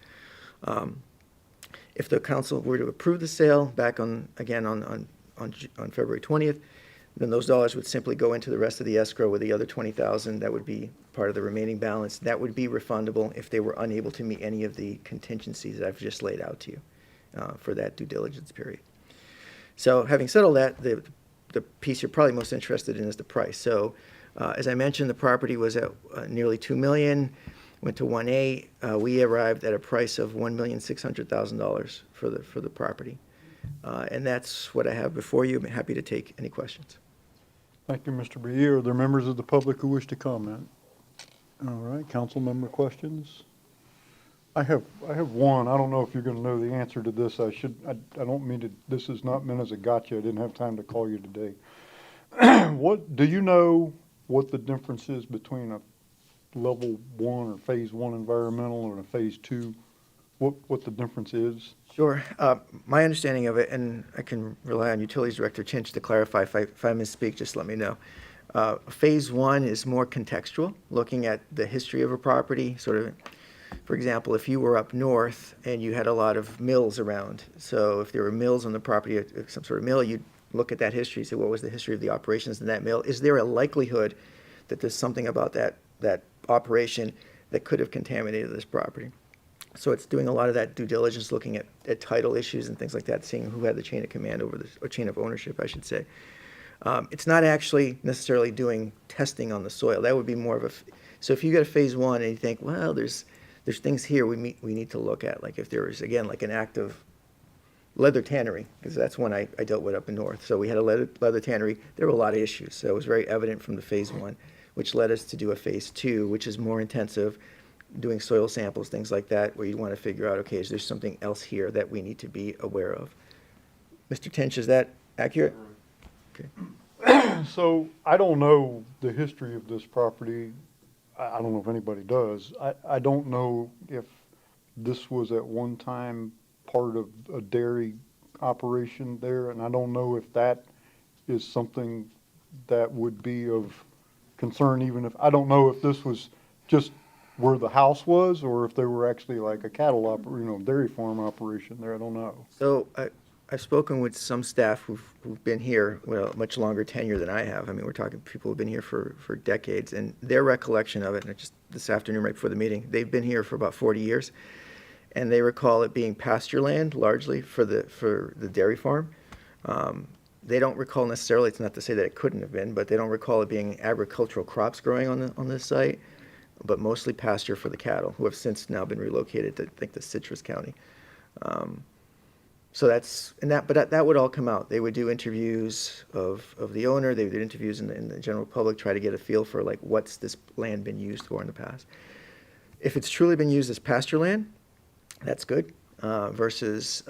If the council were to approve the sale back on February 20th, then those dollars would simply go into the rest of the escrow with the other $20,000. That would be part of the remaining balance. That would be refundable if they were unable to meet any of the contingencies that I've just laid out to you for that due diligence period. So having said all that, the piece you're probably most interested in is the price. So as I mentioned, the property was at nearly $2 million, went to 1.8. We arrived at a price of $1,600,000 for the property. And that's what I have before you. I'm happy to take any questions. Thank you, Mr. Briere. Are there members of the public who wish to comment? All right, council member questions? I have one. I don't know if you're going to know the answer to this. I don't mean to, this is not meant as a gotcha. I didn't have time to call you today. Do you know what the difference is between a level 1 or phase 1 environmental and a phase 2? What the difference is? Sure. My understanding of it, and I can rely on Utilities Director Chinch to clarify. If I misspeak, just let me know. Phase 1 is more contextual, looking at the history of a property. Sort of, for example, if you were up north and you had a lot of mills around, so if there were mills on the property, some sort of mill, you'd look at that history, say, what was the history of the operations in that mill? Is there a likelihood that there's something about that operation that could have contaminated this property? So it's doing a lot of that due diligence, looking at title issues and things like that, seeing who had the chain of command over this, or chain of ownership, I should say. It's not actually necessarily doing testing on the soil. That would be more of a, so if you get a phase 1 and you think, well, there's things here we need to look at, like if there was, again, like an active leather tannery, because that's one I dealt with up in north. So we had a leather tannery. There were a lot of issues. So it was very evident from the phase 1, which led us to do a phase 2, which is more intensive, doing soil samples, things like that, where you want to figure out, okay, is there something else here that we need to be aware of? Mr. Tinch, is that accurate? Okay. So I don't know the history of this property. I don't know if anybody does. I don't know if this was at one time part of a dairy operation there, and I don't know if that is something that would be of concern, even if, I don't know if this was just where the house was, or if there were actually like a cattle dairy farm operation there. I don't know. So I've spoken with some staff who've been here, well, much longer tenure than I have. I mean, we're talking people who've been here for decades, and their recollection of it, and just this afternoon right before the meeting, they've been here for about 40 years, and they recall it being pasture land largely for the dairy farm. They don't recall necessarily, it's not to say that it couldn't have been, but they don't recall it being agricultural crops growing on this site, but mostly pasture for the cattle, who have since now been relocated to, I think, the Citrus County. So that's, but that would all come out. They would do interviews of the owner, they would do interviews in the general public, try to get a feel for, like, what's this land been used for in the past. If it's truly been used as pasture land, that's good. versus,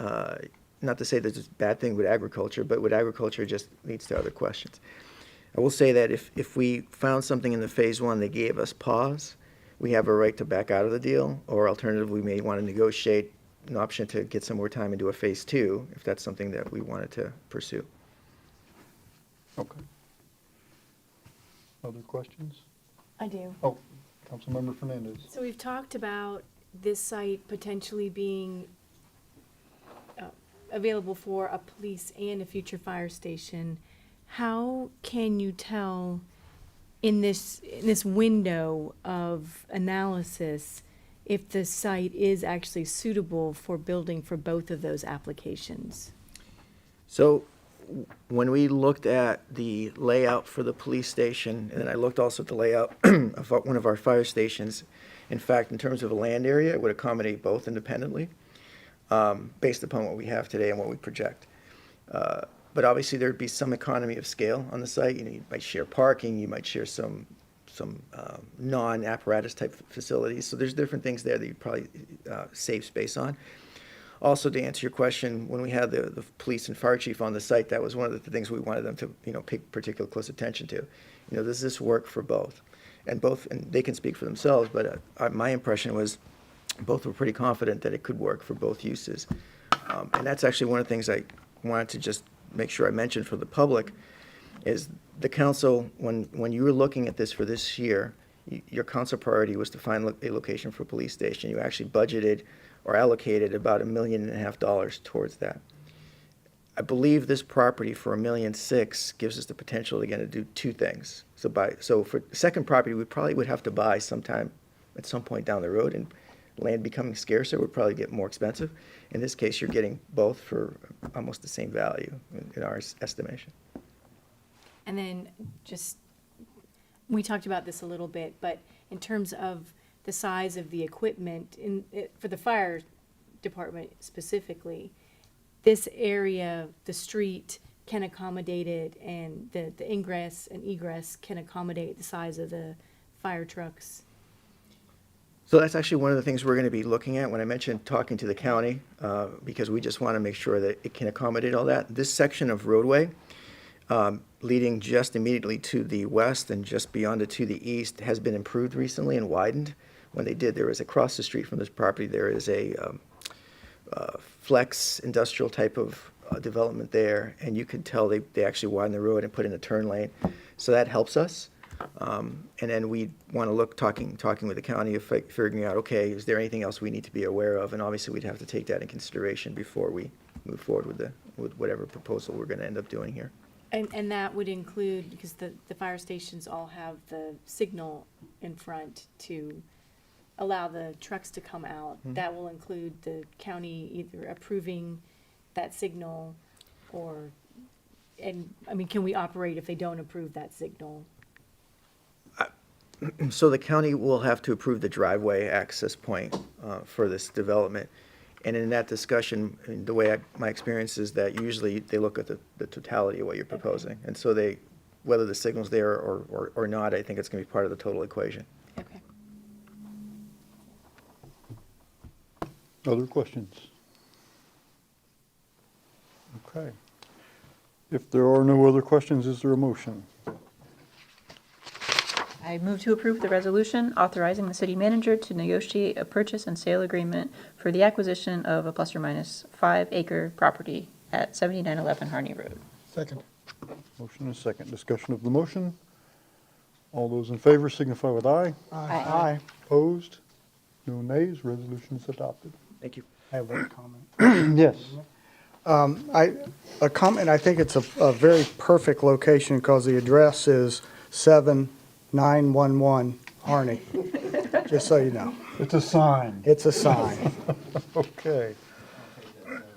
not to say that it's a bad thing with agriculture, but with agriculture, it just leads to other questions. I will say that if we found something in the phase one that gave us pause, we have a right to back out of the deal, or alternatively, we may want to negotiate an option to get some more time and do a phase two, if that's something that we wanted to pursue. Okay. Other questions? I do. Oh, Councilmember Fernandez. So we've talked about this site potentially being available for a police and a future fire station. How can you tell in this window of analysis if the site is actually suitable for building for both of those applications? So when we looked at the layout for the police station, and then I looked also at the layout of one of our fire stations, in fact, in terms of a land area, it would accommodate both independently, based upon what we have today and what we project. But obviously, there'd be some economy of scale on the site. You might share parking, you might share some non-apparatus type facilities. So there's different things there that you probably save space on. Also, to answer your question, when we had the police and fire chief on the site, that was one of the things we wanted them to, pay particular close attention to. Does this work for both? And they can speak for themselves, but my impression was both were pretty confident that it could work for both uses. And that's actually one of the things I wanted to just make sure I mentioned for the public, is the council, when you were looking at this for this year, your council priority was to find a location for a police station. You actually budgeted or allocated about $1.5 million towards that. I believe this property for $1.6 million gives us the potential again to do two things. So for the second property, we probably would have to buy at some point down the road, and land becoming scarcer would probably get more expensive. In this case, you're getting both for almost the same value in our estimation. And then we talked about this a little bit, but in terms of the size of the equipment for the fire department specifically, this area, the street can accommodate it, and the ingress and egress can accommodate the size of the fire trucks. So that's actually one of the things we're going to be looking at when I mentioned talking to the county, because we just want to make sure that it can accommodate all that. This section of roadway, leading just immediately to the west and just beyond it to the east, has been improved recently and widened. When they did, there is across the street from this property, there is a flex industrial type of development there, and you could tell they actually widened the road and put in a turn lane. So that helps us. And then we want to look, talking with the county, figuring out, okay, is there anything else we need to be aware of? And obviously, we'd have to take that in consideration before we move forward with whatever proposal we're going to end up doing here. And that would include, because the fire stations all have the signal in front to allow the trucks to come out. Mm-hmm. That will include the county either approving that signal can we operate if they don't approve that signal? So the county will have to approve the driveway access point for this development. And in that discussion, the way my experience is that usually they look at the totality of what you're proposing. And so whether the signal's there or not, I think it's going to be part of the total equation. Okay. Other questions? Okay. If there are no other questions, is there a motion? I move to approve the resolution authorizing the city manager to negotiate a purchase and sale agreement for the acquisition of a ± 5-acre property at 7911 Harney Road. Second. Motion and second. Discussion of the motion. All those in favor signify with aye. Aye. Opposed? No nays. Resolution is adopted. Thank you. I have one comment. Yes. A comment, I think it's a very perfect location because the address is 7911 Harney, just so you know. It's a sign. It's a sign. Okay.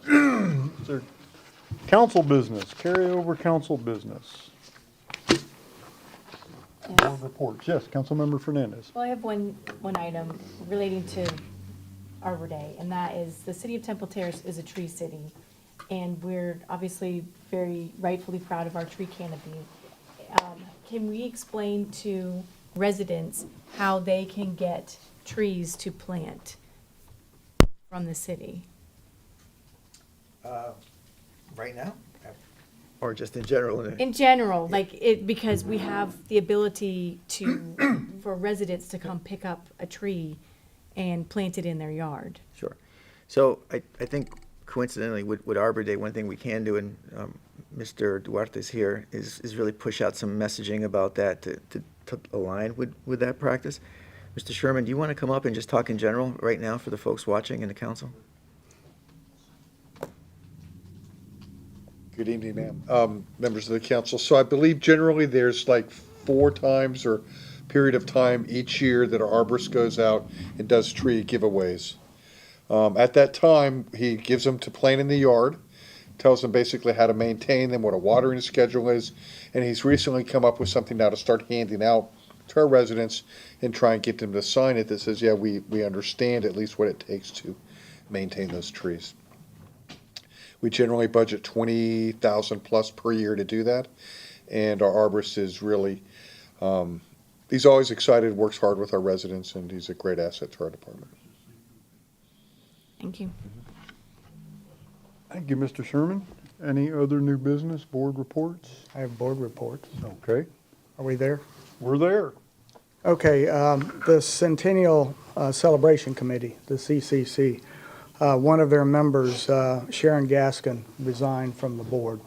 Is there council business, carryover council business? Board reports. Yes, Councilmember Fernandez. Well, I have one item relating to Arbor Day, and that is the city of Temple Terrace is a tree city, and we're obviously very rightfully proud of our tree canopy. Can we explain to residents how they can get trees to plant from the city? Right now? Or just in general? In general, like it, because we have the ability to, for residents to come pick up a tree and plant it in their yard. Sure. So I think coincidentally with Arbor Day, one thing we can do, and Mr. Duarte's here, is really push out some messaging about that to align with that practice. Mr. Sherman, do you want to come up and just talk in general right now for the folks watching in the council? Good evening, ma'am. Members of the council. So I believe generally there's like 4 times or period of time each year that our arborist goes out and does tree giveaways. At that time, he gives them to plant in the yard, tells them basically how to maintain them, what a watering schedule is, and he's recently come up with something now to start handing out to our residents and try and get them to sign it that says, yeah, we understand at least what it takes to maintain those trees. We generally budget 20,000 plus per year to do that, and our arborist is really, he's always excited, works hard with our residents, and he's a great asset to our department. Thank you. Thank you, Mr. Sherman. Any other new business, board reports? I have board reports. Okay, Are we there? we're there. Okay, the Centennial Celebration Committee, the CCC, one of their members, Sharon Gaskin, resigned from the board,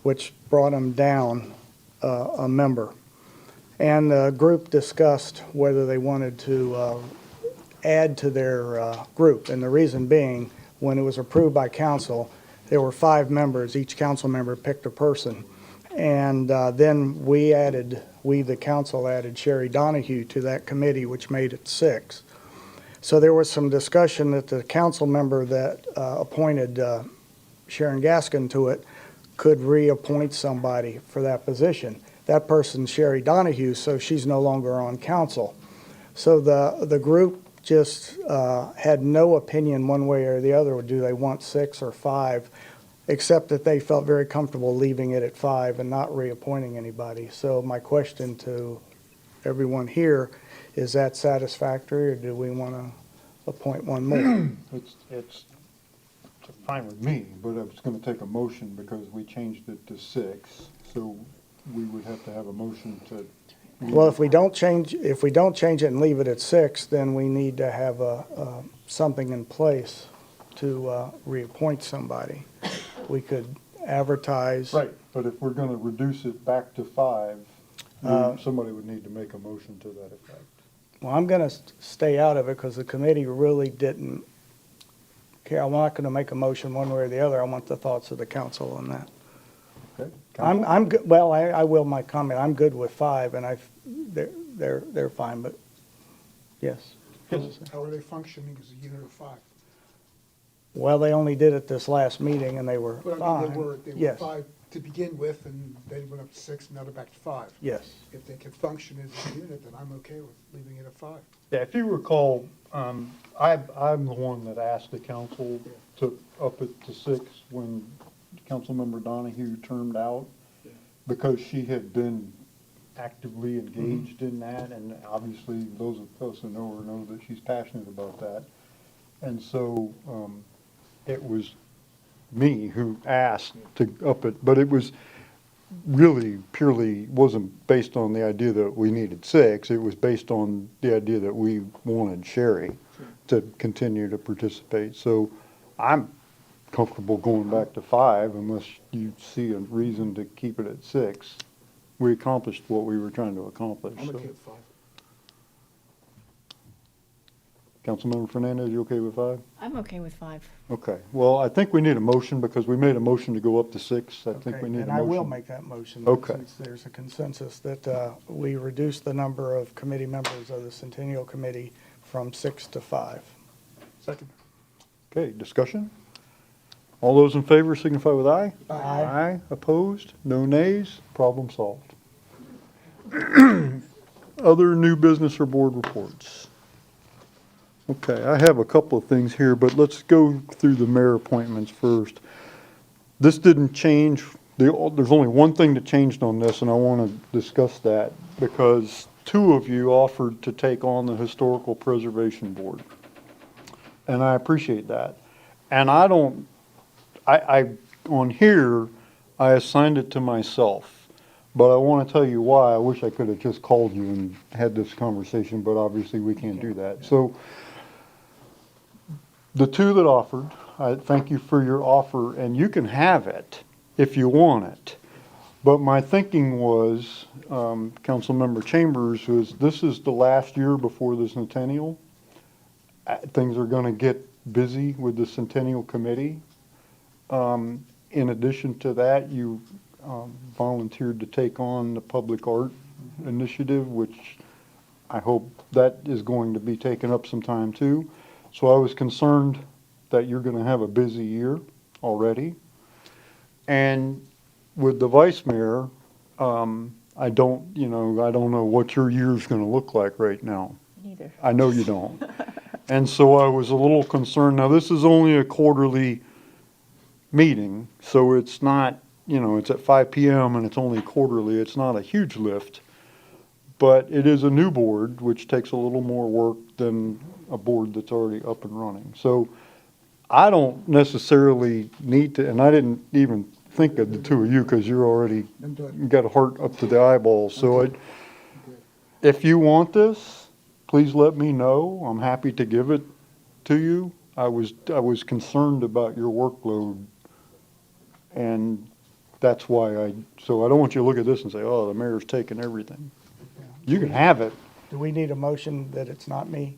which brought them down a member. And the group discussed whether they wanted to add to their group. And the reason being, when it was approved by council, there were 5 members. Each council member picked a person. And then we, the council, added Sherry Donahue to that committee, which made it 6. So there was some discussion that the council member that appointed Sharon Gaskin to it could reappoint somebody for that position. That person's Sherry Donahue, so she's no longer on council. So the group just had no opinion one way or the other. Do they want 6 or 5? Except that they felt very comfortable leaving it at 5 and not reappointing anybody. So my question to everyone here, is that satisfactory, or do we want to appoint one more? It's fine with me, but it's going to take a motion because we changed it to 6. So we would have to have a motion to. Well, if we don't change it and leave it at 6, then we need to have something in place to reappoint somebody. We could advertise. Right, but if we're going to reduce it back to 5, somebody would need to make a motion to that effect. Well, I'm going to stay out of it because the committee really didn't care. I'm not going to make a motion one way or the other. I want the thoughts of the council on that. Okay. I'm good. Well, I will my comment. I'm good with 5, and they're fine. But yes. How are they functioning as a unit of 5? Well, they only did it this last meeting, and they were But I fine. mean, they were Yes. 5 to begin with, and they went up to 6, and now they're back to 5. Yes. If they can function as a unit, then I'm okay with leaving it at 5. Yeah, if you recall, I'm the one that asked the council to up it to 6 when Councilmember Donahue termed out, because she had been actively engaged in that, and obviously those of us who know her know that she's passionate about that. And so it was me who asked to up it, but it was really purely, wasn't based on the idea that we needed 6. It was based on the idea that we wanted Sherry to continue to participate. So I'm comfortable going back to 5 unless you see a reason to keep it at 6. We accomplished what we were trying to accomplish. I'm so. okay with 5. Councilmember Fernandez, you okay with 5? I'm okay with 5. Okay, well, I think we need a motion because we made a motion to go up to 6. I think we need a And motion. I will make that motion. Okay. Since there's a consensus that we reduce the number of committee members of the Centennial Committee from 6 to 5. Second. Okay, discussion? All those in favor signify with aye. Aye. Aye, opposed, no nays, problem solved. Other new business or board reports? Okay, I have a couple of things here, but let's go through the mayor appointments first. This didn't change, there's only one thing that changed on this, and I want to discuss that, because 2 of you offered to take on the Historical Preservation Board. And I appreciate that. And I on here, I assigned it to myself. But I want to tell you why. I wish I could have just called you and had this conversation, but obviously we can't do that. So the two that offered, I thank you for your offer, and you can have it if you want it. But my thinking was, Councilmember Chambers, was this is the last year before the centennial. Things are going to get busy with the Centennial Committee. In addition to that, you volunteered to take on the Public Art Initiative, which I hope that is going to be taken up some time too. So I was concerned that you're going to have a busy year already. And with the vice mayor, I don't know what your year's going to look like right now. Neither. I know you don't. And so I was a little concerned. Now, this is only a quarterly meeting, so it's not, it's at 5 PM and it's only quarterly. It's not a huge lift. But it is a new board, which takes a little more work than a board that's already up and running. So I don't necessarily need to, and I didn't even think of the two of you because you're already got a heart up to the eyeballs. So if you want this, please let me know. I'm happy to give it to you. I was concerned about your workload, and that's why so I don't want you to look at this and say, oh, the mayor's taking everything. You can have it. Do we need a motion that it's not me?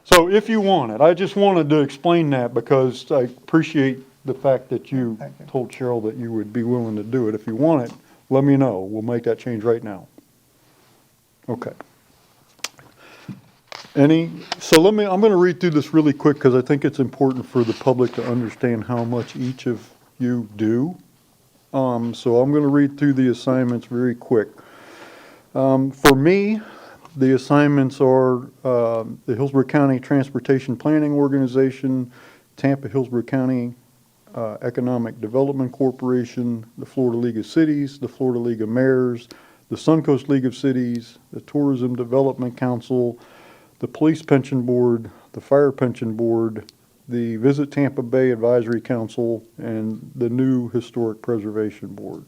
So if you want it, I just wanted to explain that because I appreciate the fact that you told Cheryl that you would be willing to do it. If you want it, let me know. We'll make that change right now. Okay. So I'm going to read through this really quick because I think it's important for the public to understand how much each of you do. So I'm going to read through the assignments very quick. For me, the assignments are the Hillsborough County Transportation Planning Organization, Tampa Hillsborough County Economic Development Corporation, the Florida League of Cities, the Florida League of Mayors, the Suncoast League of Cities, the Tourism Development Council, the Police Pension Board, the Fire Pension Board, the Visit Tampa Bay Advisory Council, and the new Historic Preservation Board.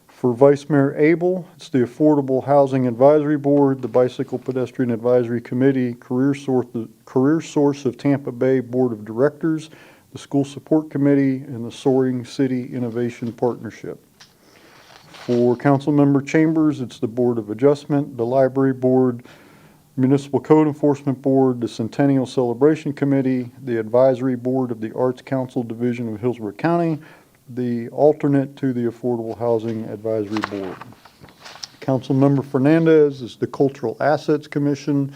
For Vice Mayor Abel, it's the Affordable Housing Advisory Board, the Bicycle Pedestrian Advisory Committee, Career Source of Tampa Bay Board of Directors, the School Support Committee, and the Soaring City Innovation Partnership. For Councilmember Chambers, it's the Board of Adjustment, the Library Board, Municipal Code Enforcement Board, the Centennial Celebration Committee, the Advisory Board of the Arts Council Division of Hillsborough County, the alternate to the Affordable Housing Advisory Board. Councilmember Fernandez is the Cultural Assets Commission,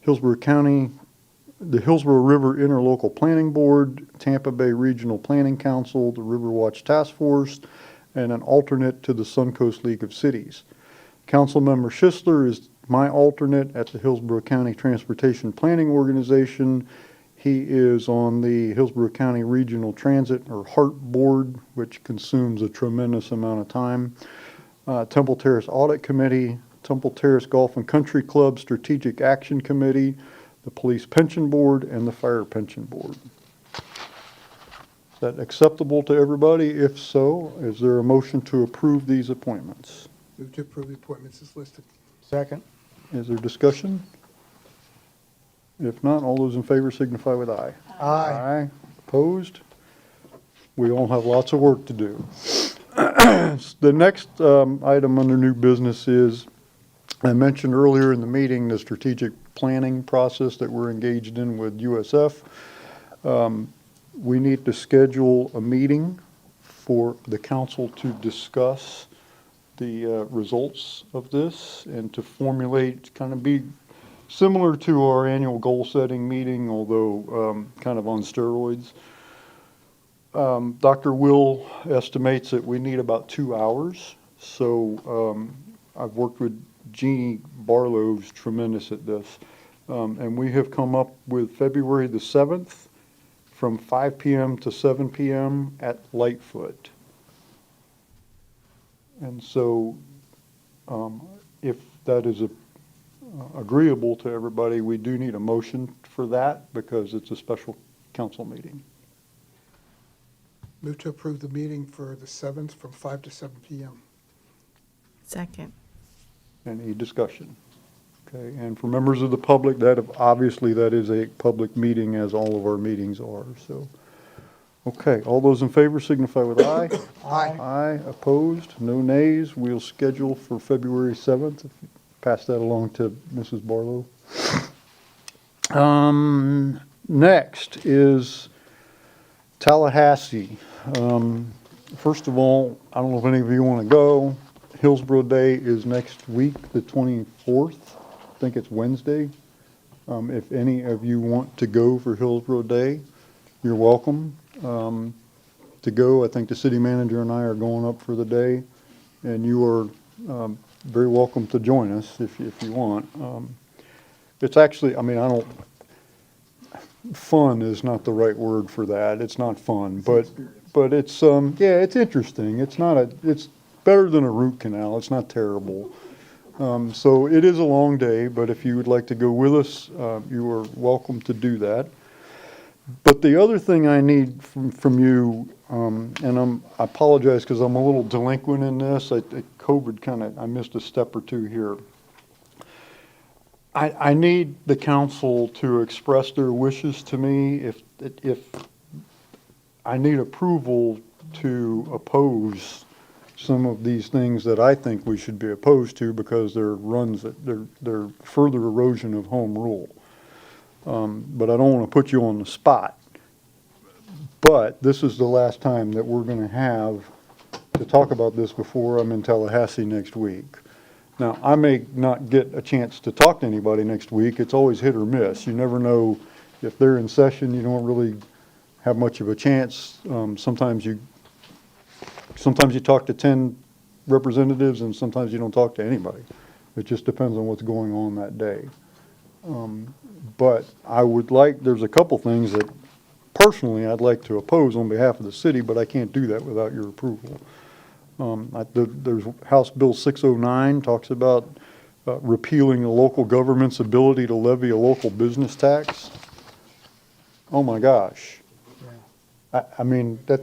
Hillsborough County, the Hillsborough River Interlocal Planning Board, Tampa Bay Regional Planning Council, the Riverwatch Task Force, and an alternate to the Suncoast League of Cities. Councilmember Schisler is my alternate at the Hillsborough County Transportation Planning Organization. He is on the Hillsborough County Regional Transit, or HART Board, which consumes a tremendous amount of time. Temple Terrace Audit Committee, Temple Terrace Golf and Country Club Strategic Action Committee, the Police Pension Board, and the Fire Pension Board. Is that acceptable to everybody? If so, is there a motion to approve these appointments? Move to approve the appointments as listed. Second. Is there discussion? If not, all those in favor signify with aye. Aye. Opposed? We all have lots of work to do. The next item under new business is, I mentioned earlier in the meeting, the strategic planning process that we're engaged in with USF. We need to schedule a meeting for the council to discuss the results of this and to formulate, kind of be similar to our annual goal-setting meeting, although kind of on steroids. Dr. Will estimates that we need about 2 hours. So I've worked with Jeannie Barlow, who's tremendous at this. And we have come up with February the 7th from 5 p.m. to 7 p.m. at Lightfoot. And so if that is agreeable to everybody, we do need a motion for that because it's a special council meeting. Move to approve the meeting for the 7th from 5 to 7 p.m. Second. Any discussion? Okay, and for members of the public, obviously that is a public meeting, as all of our meetings are, so. Okay, all those in favor signify with aye. Aye. Aye, opposed, no nays. We'll schedule for February 7th. If you pass that along to Mrs. Barlow. Next is Tallahassee. First of all, I don't know if any of you want to go. Hillsborough Day is next week, the 24th. I think it's Wednesday. If any of you want to go for Hillsborough Day, you're welcome to go. I think the city manager and I are going up for the day, and you are very welcome to join us if you want. It's actually, I mean, fun is not the right word for that. It's not fun, but it's yeah, it's interesting. It's better than a root canal. It's not terrible. So it is a long day, but if you would like to go with us, you are welcome to do that. But the other thing I need from you, and I apologize because I'm a little delinquent in this. COVID I missed a step or two here. I need the council to express their wishes to me if I need approval to oppose some of these things that I think we should be opposed to because they're further erosion of home rule. But I don't want to put you on the spot. But this is the last time that we're going to have to talk about this before I'm in Tallahassee next week. Now, I may not get a chance to talk to anybody next week. It's always hit or miss. You never know if they're in session. You don't really have much of a chance. Sometimes you talk to 10 representatives, and sometimes you don't talk to anybody. It just depends on what's going on that day. But there's a couple things that personally I'd like to oppose on behalf of the city, but I can't do that without your approval. There's House Bill 609 talks about repealing the local government's ability to levy a local business tax. Oh my gosh. I mean, that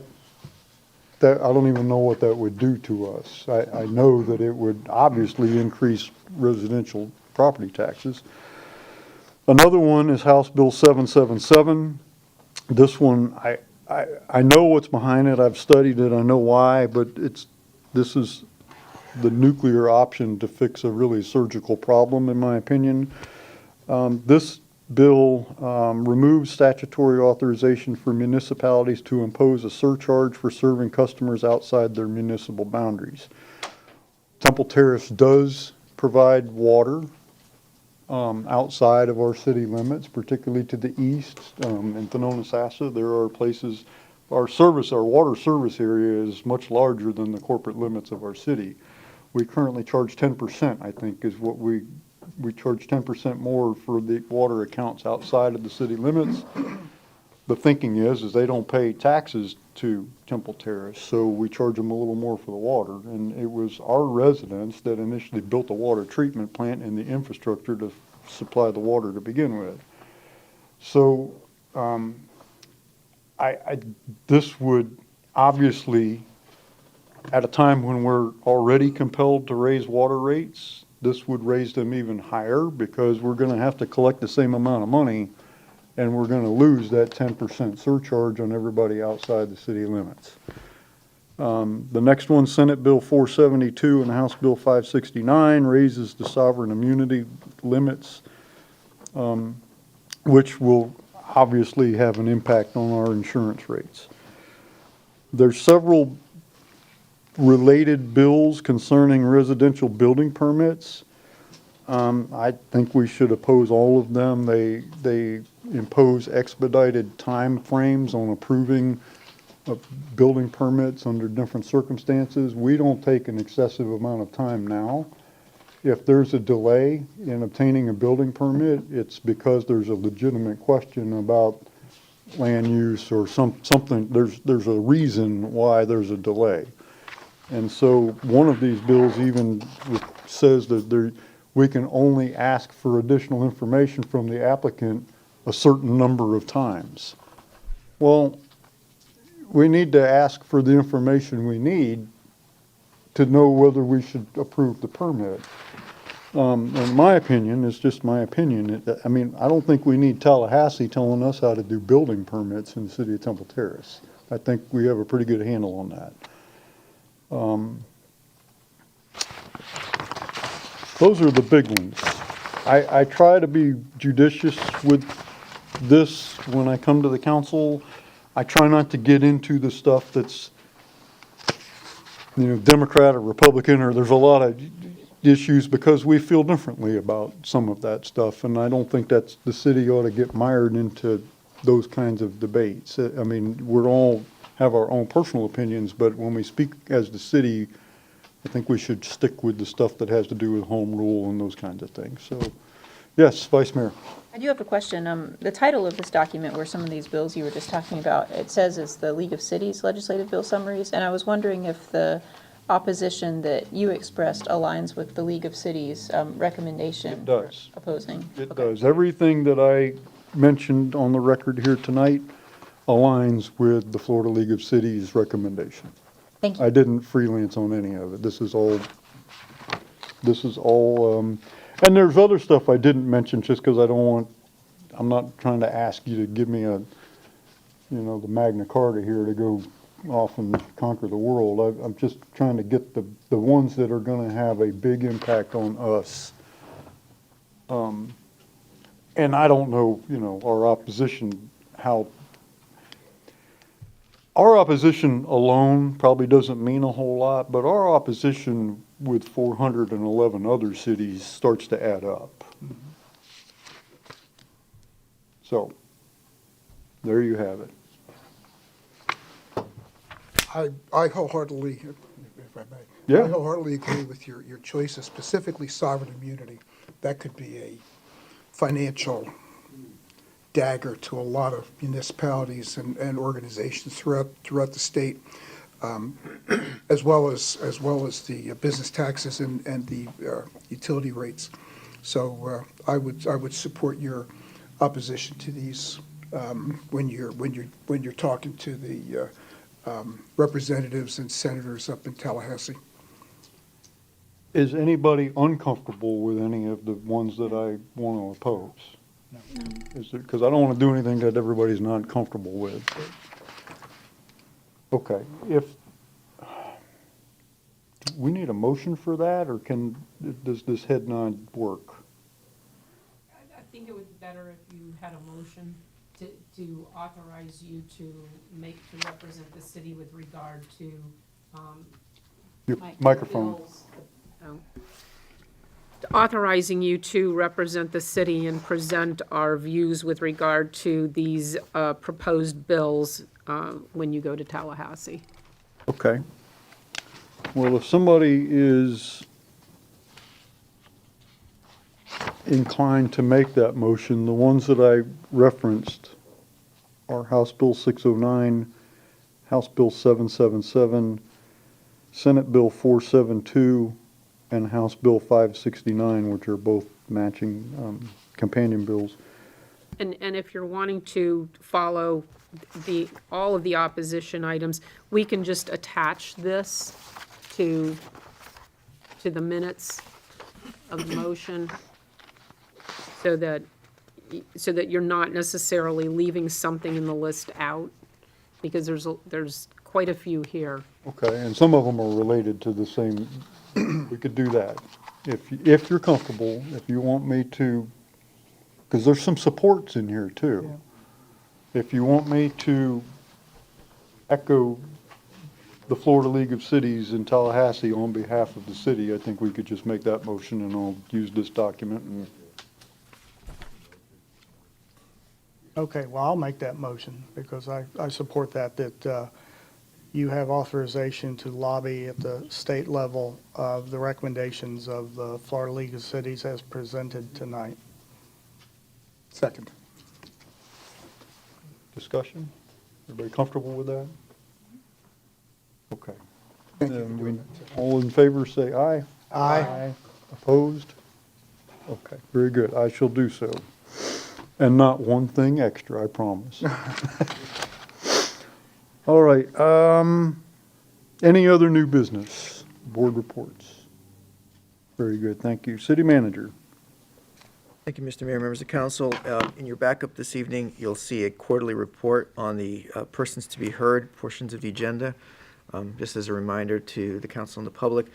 I don't even know what that would do to us. I know that it would obviously increase residential property taxes. Another one is House Bill 777. This one, I know what's behind it. I've studied it. I know why, but this is the nuclear option to fix a really surgical problem, in my opinion. This bill removes statutory authorization for municipalities to impose a surcharge for serving customers outside their municipal boundaries. Temple Terrace does provide water outside of our city limits, particularly to the east. In Thonotosassa, there are places, our water service area is much larger than the corporate limits of our city. We currently charge 10%, I think, is what we charge 10% more for the water accounts outside of the city limits. The thinking is they don't pay taxes to Temple Terrace, so we charge them a little more for the water. And it was our residents that initially built a water treatment plant and the infrastructure to supply the water to begin with. So this would obviously, at a time when we're already compelled to raise water rates, this would raise them even higher because we're going to have to collect the same amount of money and we're going to lose that 10% surcharge on everybody outside the city limits. The next one, Senate Bill 472 and House Bill 569, raises the sovereign immunity limits, which will obviously have an impact on our insurance rates. There's several related bills concerning residential building permits. I think we should oppose all of them. They impose expedited time frames on approving of building permits under different circumstances. We don't take an excessive amount of time now. If there's a delay in obtaining a building permit, it's because there's a legitimate question about land use or something. There's a reason why there's a delay. And so one of these bills even says that we can only ask for additional information from the applicant a certain number of times. Well, we need to ask for the information we need to know whether we should approve the permit. In my opinion, it's just my opinion, I mean, I don't think we need Tallahassee telling us how to do building permits in the city of Temple Terrace. I think we have a pretty good handle on that. Those are the big ones. I try to be judicious with this when I come to the council. I try not to get into the stuff that's, Democrat or Republican, or there's a lot of issues because we feel differently about some of that stuff. And I don't think that's, the city ought to get mired into those kinds of debates. I mean, we're all have our own personal opinions, but when we speak as the city, I think we should stick with the stuff that has to do with home rule and those kinds of things. So, yes, Vice Mayor. I do have a question. The title of this document, where some of these bills you were just talking about, it says it's the League of Cities Legislative Bill Summaries, and I was wondering if the opposition that you expressed aligns with the League of Cities recommendation. It does. Opposing. It does. Everything that I mentioned on the record here tonight aligns with the Florida League of Cities recommendation. Thank you. I didn't freelance on any of it. This is all, and there's other stuff I didn't mention just because I'm not trying to ask you to give me the Magna Carta here to go off and conquer the world. I'm just trying to get the ones that are going to have a big impact on us. And I don't know, our opposition, our opposition alone probably doesn't mean a whole lot, but our opposition with 411 other cities starts to add up. So, there you have it. I wholeheartedly, if I may. Yeah. I wholeheartedly agree with your choices, specifically sovereign immunity. That could be a financial dagger to a lot of municipalities and organizations throughout the state, as well as the business taxes and the utility rates. So I would support your opposition to these when you're talking to the representatives and senators up in Tallahassee. Is anybody uncomfortable with any of the ones that I want to oppose? No. Because I don't want to do anything that everybody's not comfortable with. Okay, we need a motion for that, or does this head nod work? I think it would be better if you had a motion to authorize you to represent the city with regard to, Your microphone. bills. Authorizing you to represent the city and present our views with regard to these proposed bills when you go to Tallahassee. Okay. Well, if somebody is inclined to make that motion, the ones that I referenced are House Bill 609, House Bill 777, Senate Bill 472, and House Bill 569, which are both matching companion bills. And if you're wanting to follow all of the opposition items, we can just attach this to the minutes of the motion so that you're not necessarily leaving something in the list out, because there's quite a few here. Okay, and some of them are related to the same, we could do that. If you're comfortable, if you want me to, because there's some supports in here too. If you want me to echo the Florida League of Cities in Tallahassee on behalf of the city, I think we could just make that motion, and I'll use this document. And Okay, well, I'll make that motion because I support that you have authorization to lobby at the state level of the recommendations of the Florida League of Cities as presented tonight. Second. discussion? Everybody comfortable with that? Okay. Thank you for Then doing we- that. all in favor, say aye. Aye. Opposed? Okay, very good. I shall do so. And not one thing extra, I promise. All right, any other new business? Board reports? Very good, thank you. City manager? Thank you, Mr. Mayor, members of council. In your backup this evening, you'll see a quarterly report on the persons to be heard portions of the agenda. Just as a reminder to the council and the public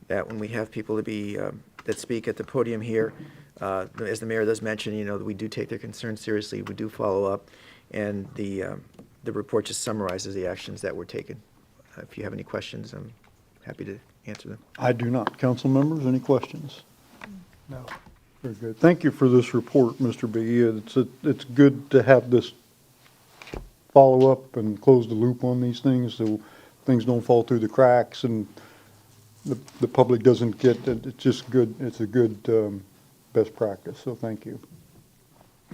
that when we have people to be, that speak at the podium here, as the mayor does mention, we do take their concerns seriously, we do follow up, and the report just summarizes the actions that were taken. If you have any questions, I'm happy to answer them. I do not. Council members, any questions? No. Very good. Thank you for this report, Mr. Bahia. It's good to have this follow-up and close the loop on these things so things don't fall through the cracks and the public doesn't get, it's just good, it's a good best practice, so thank you.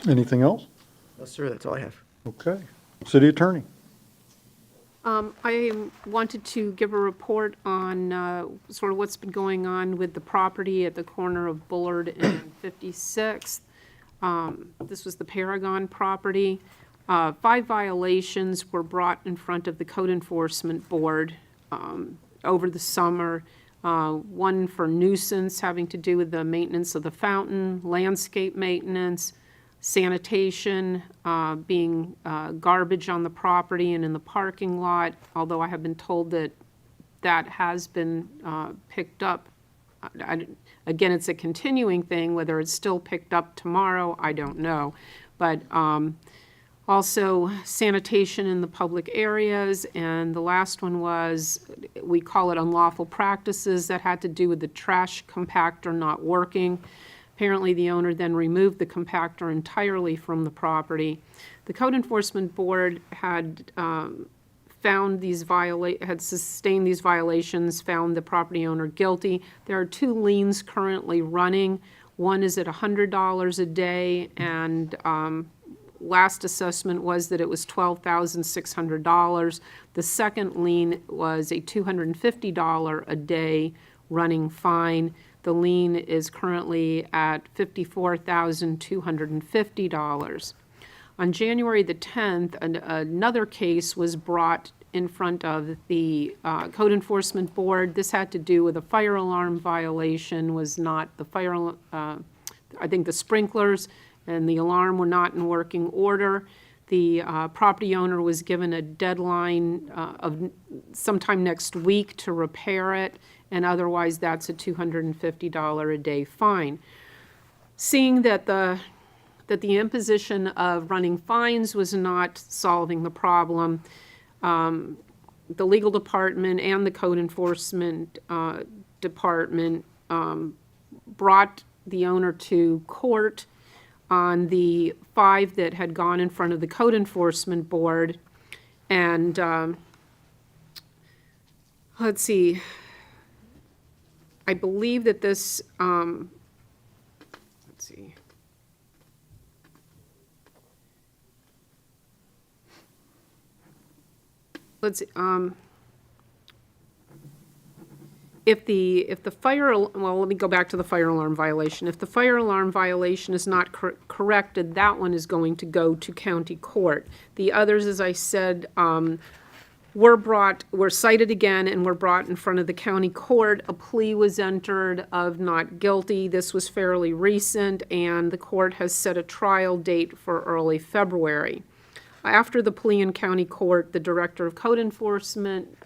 Anything else? No, sir, that's all I have. Okay. City attorney? I wanted to give a report on sort of what's been going on with the property at the corner of Bullard and 56th. This was the Paragon property. 5 violations were brought in front of the Code Enforcement Board over the summer. One for nuisance having to do with the maintenance of the fountain, landscape maintenance, sanitation, being garbage on the property and in the parking lot, although I have been told that that has been picked up. Again, it's a continuing thing. Whether it's still picked up tomorrow, I don't know. But also sanitation in the public areas, and the last one was, we call it unlawful practices, that had to do with the trash compactor not working. Apparently, the owner then removed the compactor entirely from the property. The Code Enforcement Board had found these had sustained these violations, found the property owner guilty. There are 2 liens currently running. One is at $100 a day, and last assessment was that it was $12,600. The second lien was a $250 a day running fine. The lien is currently at $54,250. On January the 10th, another case was brought in front of the Code Enforcement Board. This had to do with a fire alarm violation, was not the fire, I think the sprinklers and the alarm were not in working order. The property owner was given a deadline of sometime next week to repair it, and otherwise that's a $250 a day fine. Seeing that the imposition of running fines was not solving the problem, the legal department and the code enforcement department brought the owner to court on the 5 that had gone in front of the Code Enforcement Board. And let's see, I believe that this, let's see. Let's, if the fire, well, let me go back to the fire alarm violation. If the fire alarm violation is not corrected, that one is going to go to county court. The others, as I said, were cited again and were brought in front of the county court. A plea was entered of not guilty. This was fairly recent, and the court has set a trial date for early February. After the plea in county court, the director of code enforcement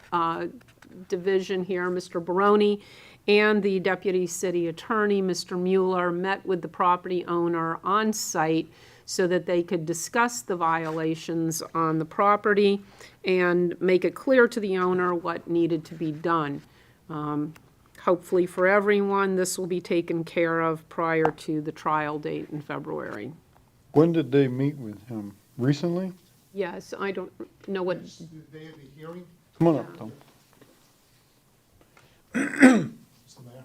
division here, Mr. Baroni, and the deputy city attorney, Mr. Mueller, met with the property owner on site so that they could discuss the violations on the property and make it clear to the owner what needed to be done. Hopefully for everyone, this will be taken care of prior to the trial date in February. When did they meet with him? Recently? Yes, I don't know what. The day of the hearing? Come on up, Tom. Mr. Mayor,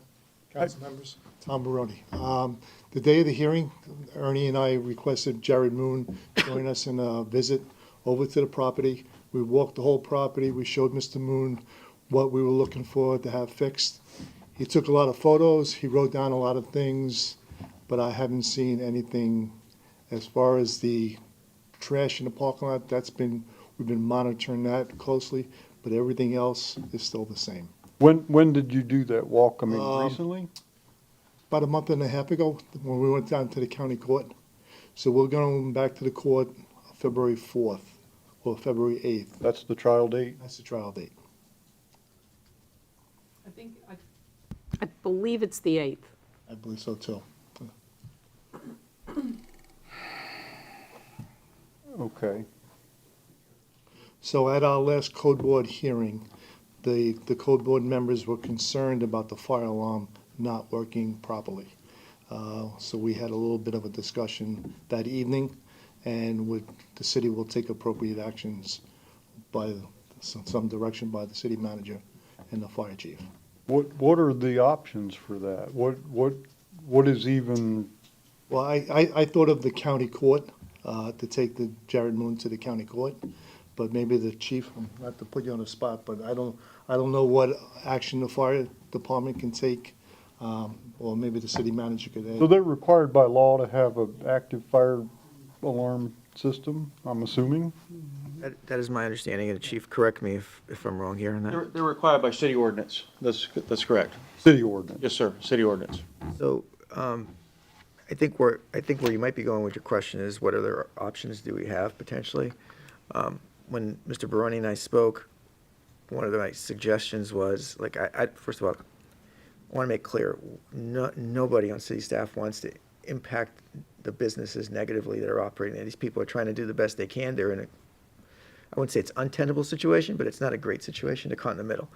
council members, Tom Baroni. The day of the hearing, Ernie and I requested Jared Moon join us in a visit over to the property. We walked the whole property. We showed Mr. Moon what we were looking for to have fixed. He took a lot of photos. He wrote down a lot of things, but I haven't seen anything as far as the trash in the parking lot. We've been monitoring that closely, but everything else is still the same. When did you do that walk? I mean, Um, recently? About a month and a half ago, when we went down to the county court. So we're going back to the court February 4th or February 8th. That's the trial date? That's the trial date. I believe it's the 8th. I believe so too. Okay. So at our last code board hearing, the code board members were concerned about the fire alarm not working properly. So we had a little bit of a discussion that evening, and the city will take appropriate actions by some direction by the city manager and the fire chief. What are the options for that? What is even, Well, I thought of the county court, to take the Jared Moon to the county court, but maybe the chief, not to put you on the spot, but I don't know what action the fire department can take, or maybe the city manager could so add. they're required by law to have an active fire alarm system, I'm assuming? That is my understanding, and Chief, correct me if I'm wrong here on that. They're required by city ordinance. That's correct. City ordinance? Yes, sir, city ordinance. So, I think where you might be going with your question is, what other options do we have potentially? When Mr. Baroni and I spoke, one of my suggestions was, like, first of all, I want to make clear, nobody on city staff wants to impact the businesses negatively that are operating there. These people are trying to do the best they can. They're in a, I wouldn't say it's untenable situation, but it's not a great situation to caught in the middle.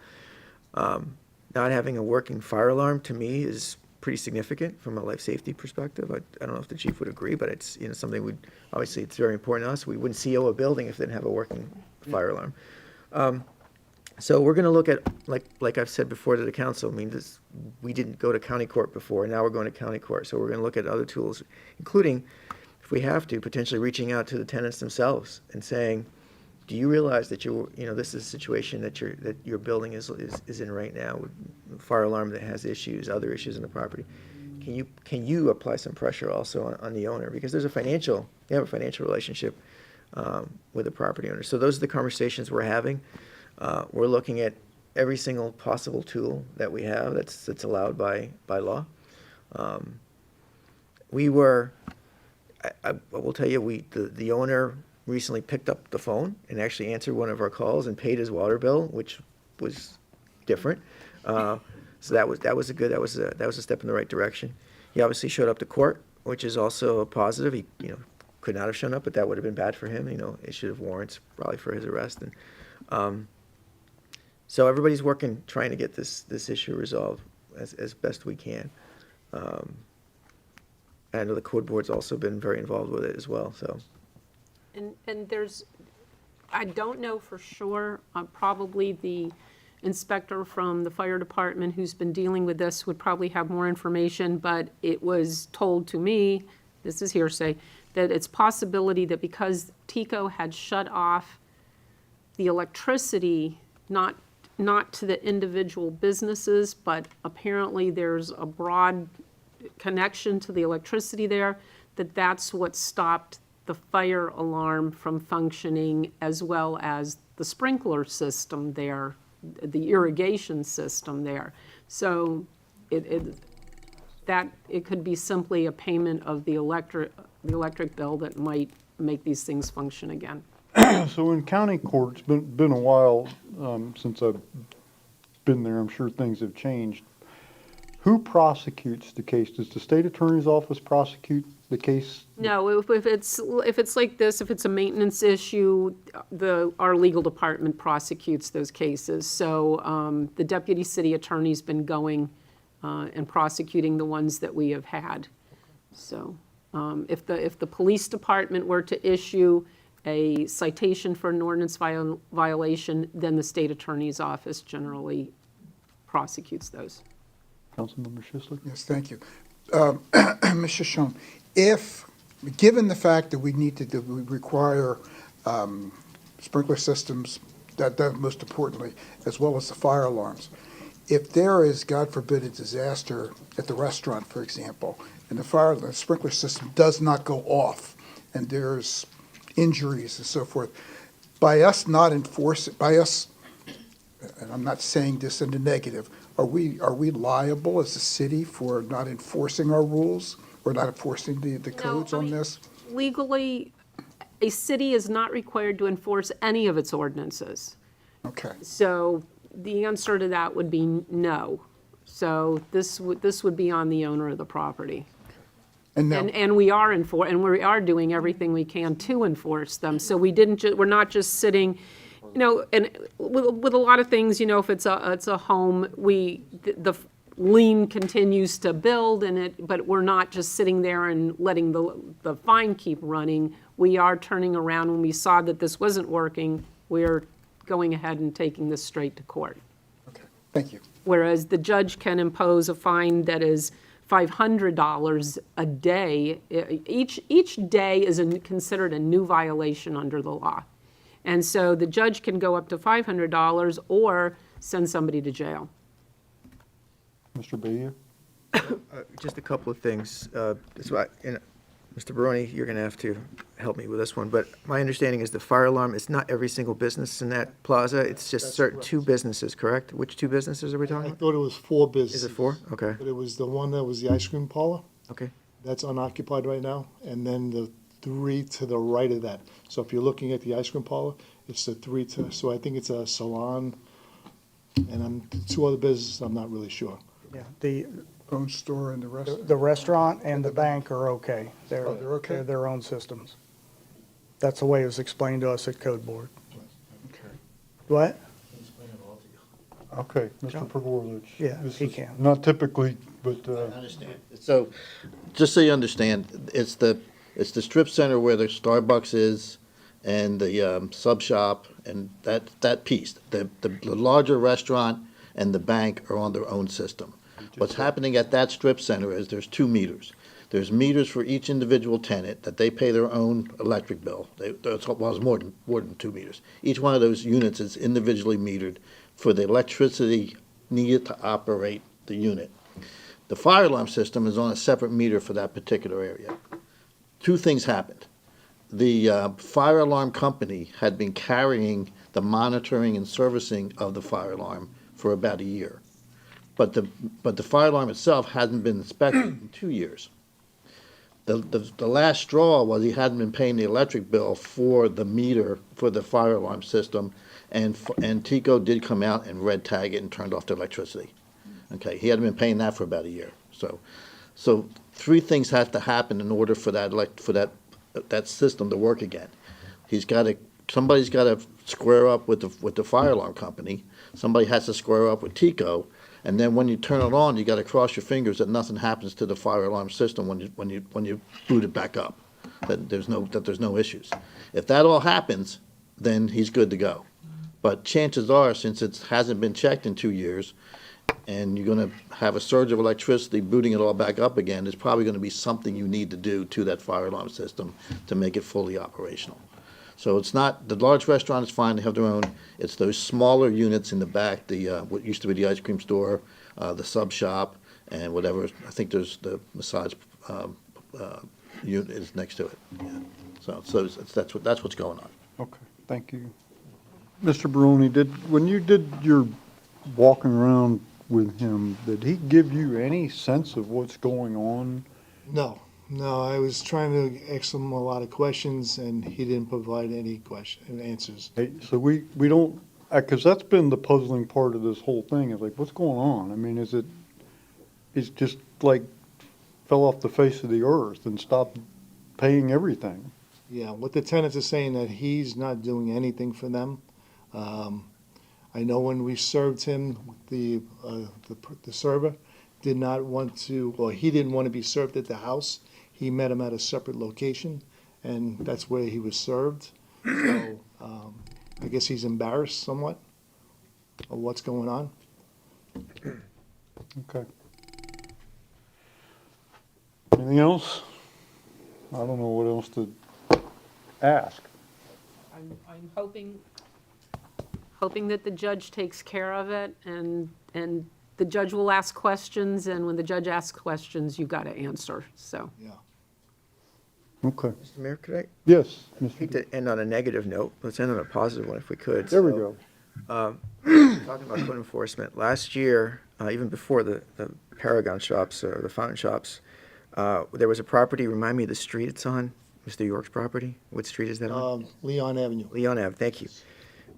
Not having a working fire alarm, to me, is pretty significant from a life safety perspective. I don't know if the chief would agree, but it's, something obviously it's very important to us. We wouldn't CO a building if they didn't have a working fire alarm. So we're gonna look at, like I've said before to the council, I mean, we didn't go to county court before, now we're going to county court. So we're gonna look at other tools, including, if we have to, potentially reaching out to the tenants themselves and saying, do you realize that this is a situation that your building is in right now, with fire alarm that has issues, other issues in the property? Can you apply some pressure also on the owner? Because they have a financial relationship with the property owner. So those are the conversations we're having. We're looking at every single possible tool that we have that's allowed by law. I will tell you, the owner recently picked up the phone and actually answered one of our calls and paid his water bill, which was different. So that was a step in the right direction. He obviously showed up to court, which is also a positive. He could not have shown up, but that would have been bad for him. Issued of warrants probably for his arrest. And so everybody's working, trying to get this issue resolved as best we can. I know the code board's also been very involved with it as well. So. And I don't know for sure, probably the inspector from the fire department who's been dealing with this would probably have more information, but it was told to me, this is hearsay, that it's possibility that because TECO had shut off the electricity, not to the individual businesses, but apparently there's a broad connection to the electricity there, that's what stopped the fire alarm from functioning, as well as the sprinkler system there, the irrigation system there. So it could be simply a payment of the electric bill that might make these things function again. So in county court, it's been a while since I've been there. I'm sure things have changed. Who prosecutes the case? Does the state attorney's office prosecute the case? No, if it's like this, if it's a maintenance issue, our legal department prosecutes those cases. So the deputy city attorney's been going and prosecuting the ones that we have had. So if the police department were to issue a citation for an ordinance violation, then the state attorney's office generally prosecutes those. Councilmember Schisler? Yes, thank you. Mr. Schoen, given the fact that we require sprinkler systems, that most importantly, as well as the fire alarms, if there is, God forbid, a disaster at the restaurant, for example, and the sprinkler system does not go off, and there's injuries and so forth, by us not enforcing, by us, and I'm not saying this in the negative, are we liable as a city for not enforcing our rules? Or not enforcing the codes on this? Legally, a city is not required to enforce any of its ordinances. Okay. So the answer to that would be no. So this would be on the owner of the property. And now, And we are doing everything we can to enforce them. So we're not just sitting, and with a lot of things, if it's a home, the lien continues to build but we're not just sitting there and letting the fine keep running. We are turning around when we saw that this wasn't working, we're going ahead and taking this straight to court. okay, thank you. Whereas the judge can impose a fine that is $500 a day. Each day is considered a new violation under the law. And so the judge can go up to $500 or send somebody to jail. Mr. Bayou? Just a couple of things. That's why, Mr. Baroni, you're going to have to help me with this one, but my understanding is the fire alarm is not every single business in that plaza. It's just certain two businesses, correct? Which two businesses are we talking I about? thought it was 4 businesses. Is it 4? Okay, But it was the one that was the ice cream parlor. okay. That's unoccupied right now. And then the 3 to the right of that. So if you're looking at the ice cream parlor, it's the 3 to, so I think it's a salon. And 2 other businesses, I'm not really sure. Yeah, the Phone store and the rest? The restaurant and the bank are okay. Oh, they're okay? They're their own systems. That's the way it was explained to us at Code Board. Okay. What? Okay, Mr. Pergorovich. Yeah, This he is can. Not typically, but, I understand. So, just so you understand, it's the strip center where the Starbucks is and the sub shop and that piece. The larger restaurant and the bank are on their own system. What's happening at that strip center is there's 2 meters. There's meters for each individual tenant that they pay their own electric bill. It's more than 2 meters. Each one of those units is individually metered for the electricity needed to operate the unit. The fire alarm system is on a separate meter for that particular area. 2 things happened. The fire alarm company had been carrying the monitoring and servicing of the fire alarm for about a year. But the fire alarm itself hadn't been inspected in 2 years. The last straw was he hadn't been paying the electric bill for the meter for the fire alarm system, and Tico did come out and red tag it and turned off the electricity. Okay, he hadn't been paying that for about a year. So 3 things have to happen in order for that system to work again. Somebody's got to square up with the fire alarm company. Somebody has to square up with Tico. And then when you turn it on, you got to cross your fingers that nothing happens to the fire alarm system when you boot it back up. That there's no issues. If that all happens, then he's good to go. But chances are, since it hasn't been checked in 2 years, and you're going to have a surge of electricity booting it all back up again, there's probably going to be something you need to do to that fire alarm system to make it fully operational. So it's not, the large restaurant is fine, they have their own. It's those smaller units in the back, what used to be the ice cream store, the sub shop, and whatever, I think there's the massage unit is next to it. Yeah. So that's what's going on. okay, thank you. Mr. Baroni, when you did your walking around with him, did he give you any sense of what's going on? No, I was trying to ask him a lot of questions, and he didn't provide any answers. Hey, so we don't, because that's been the puzzling part of this whole thing, is like, what's going on? I mean, it's just like fell off the face of the earth and stopped paying everything. Yeah, what the tenants are saying, that he's not doing anything for them. I know when we served him, the server did not want to, or he didn't want to be served at the house. He met him at a separate location, and that's where he was served. So I guess he's embarrassed somewhat of what's going on. Okay. Anything else? I don't know what else to ask. I'm hoping that the judge takes care of it, and the judge will ask questions, and when the judge asks questions, you've got to answer, so. Yeah. Okay. Mr. Mayor, could I Yes, hate Mr. to end on a negative note, let's end on a positive one if we could. There we So, go. Talking about code enforcement, last year, even before the Paragon shops, or the fountain shops, there was a property, remind me of the street it's on, Mr. York's property? What street is that on? Leon Avenue. Leon Ave, thank you.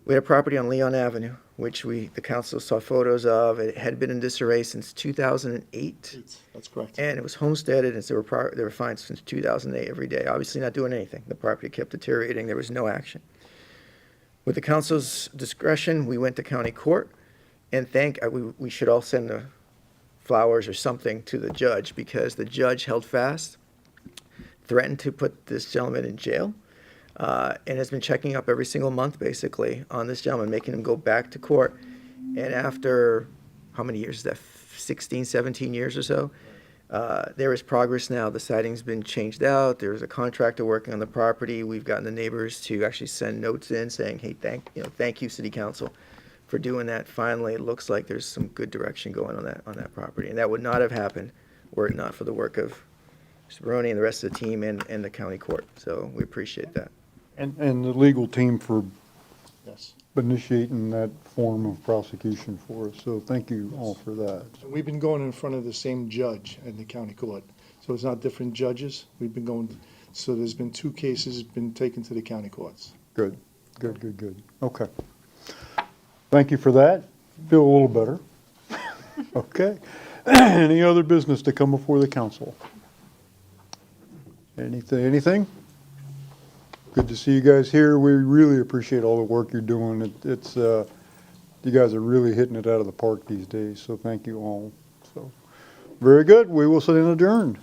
We had a property on Leon Avenue, which the council saw photos of. It had been in disarray since 2008. That's correct. And it was homesteaded, and so they were fined since 2008 every day. Obviously not doing anything. The property kept deteriorating. There was no action. With the council's discretion, we went to county court, and we should all send the flowers or something to the judge, because the judge held fast, threatened to put this gentleman in jail, and has been checking up every single month, basically, on this gentleman, making him go back to court. And after, how many years is that, 16, 17 years or so, there is progress now. The siding's been changed out. There's a contractor working on the property. We've gotten the neighbors to actually send notes in saying, hey, thank you, city council, for doing that. Finally, it looks like there's some good direction going on that property. And that would not have happened were it not for the work of Mr. Barone and the rest of the team and the county court. So we appreciate that. And the legal team for Yes. initiating that form of prosecution for us. So thank you all for that. And we've been going in front of the same judge in the county court. So it's not different judges. We've been going, so there's been 2 cases been taken to the county courts. Good, good, good, good. Okay. Thank you for that. Feel a little better. Okay. Any other business to come before the council? Anything? Good to see you guys here. We really appreciate all the work you're doing. It's you guys are really hitting it out of the park these days, so thank you all. So, very good. We will stand adjourned.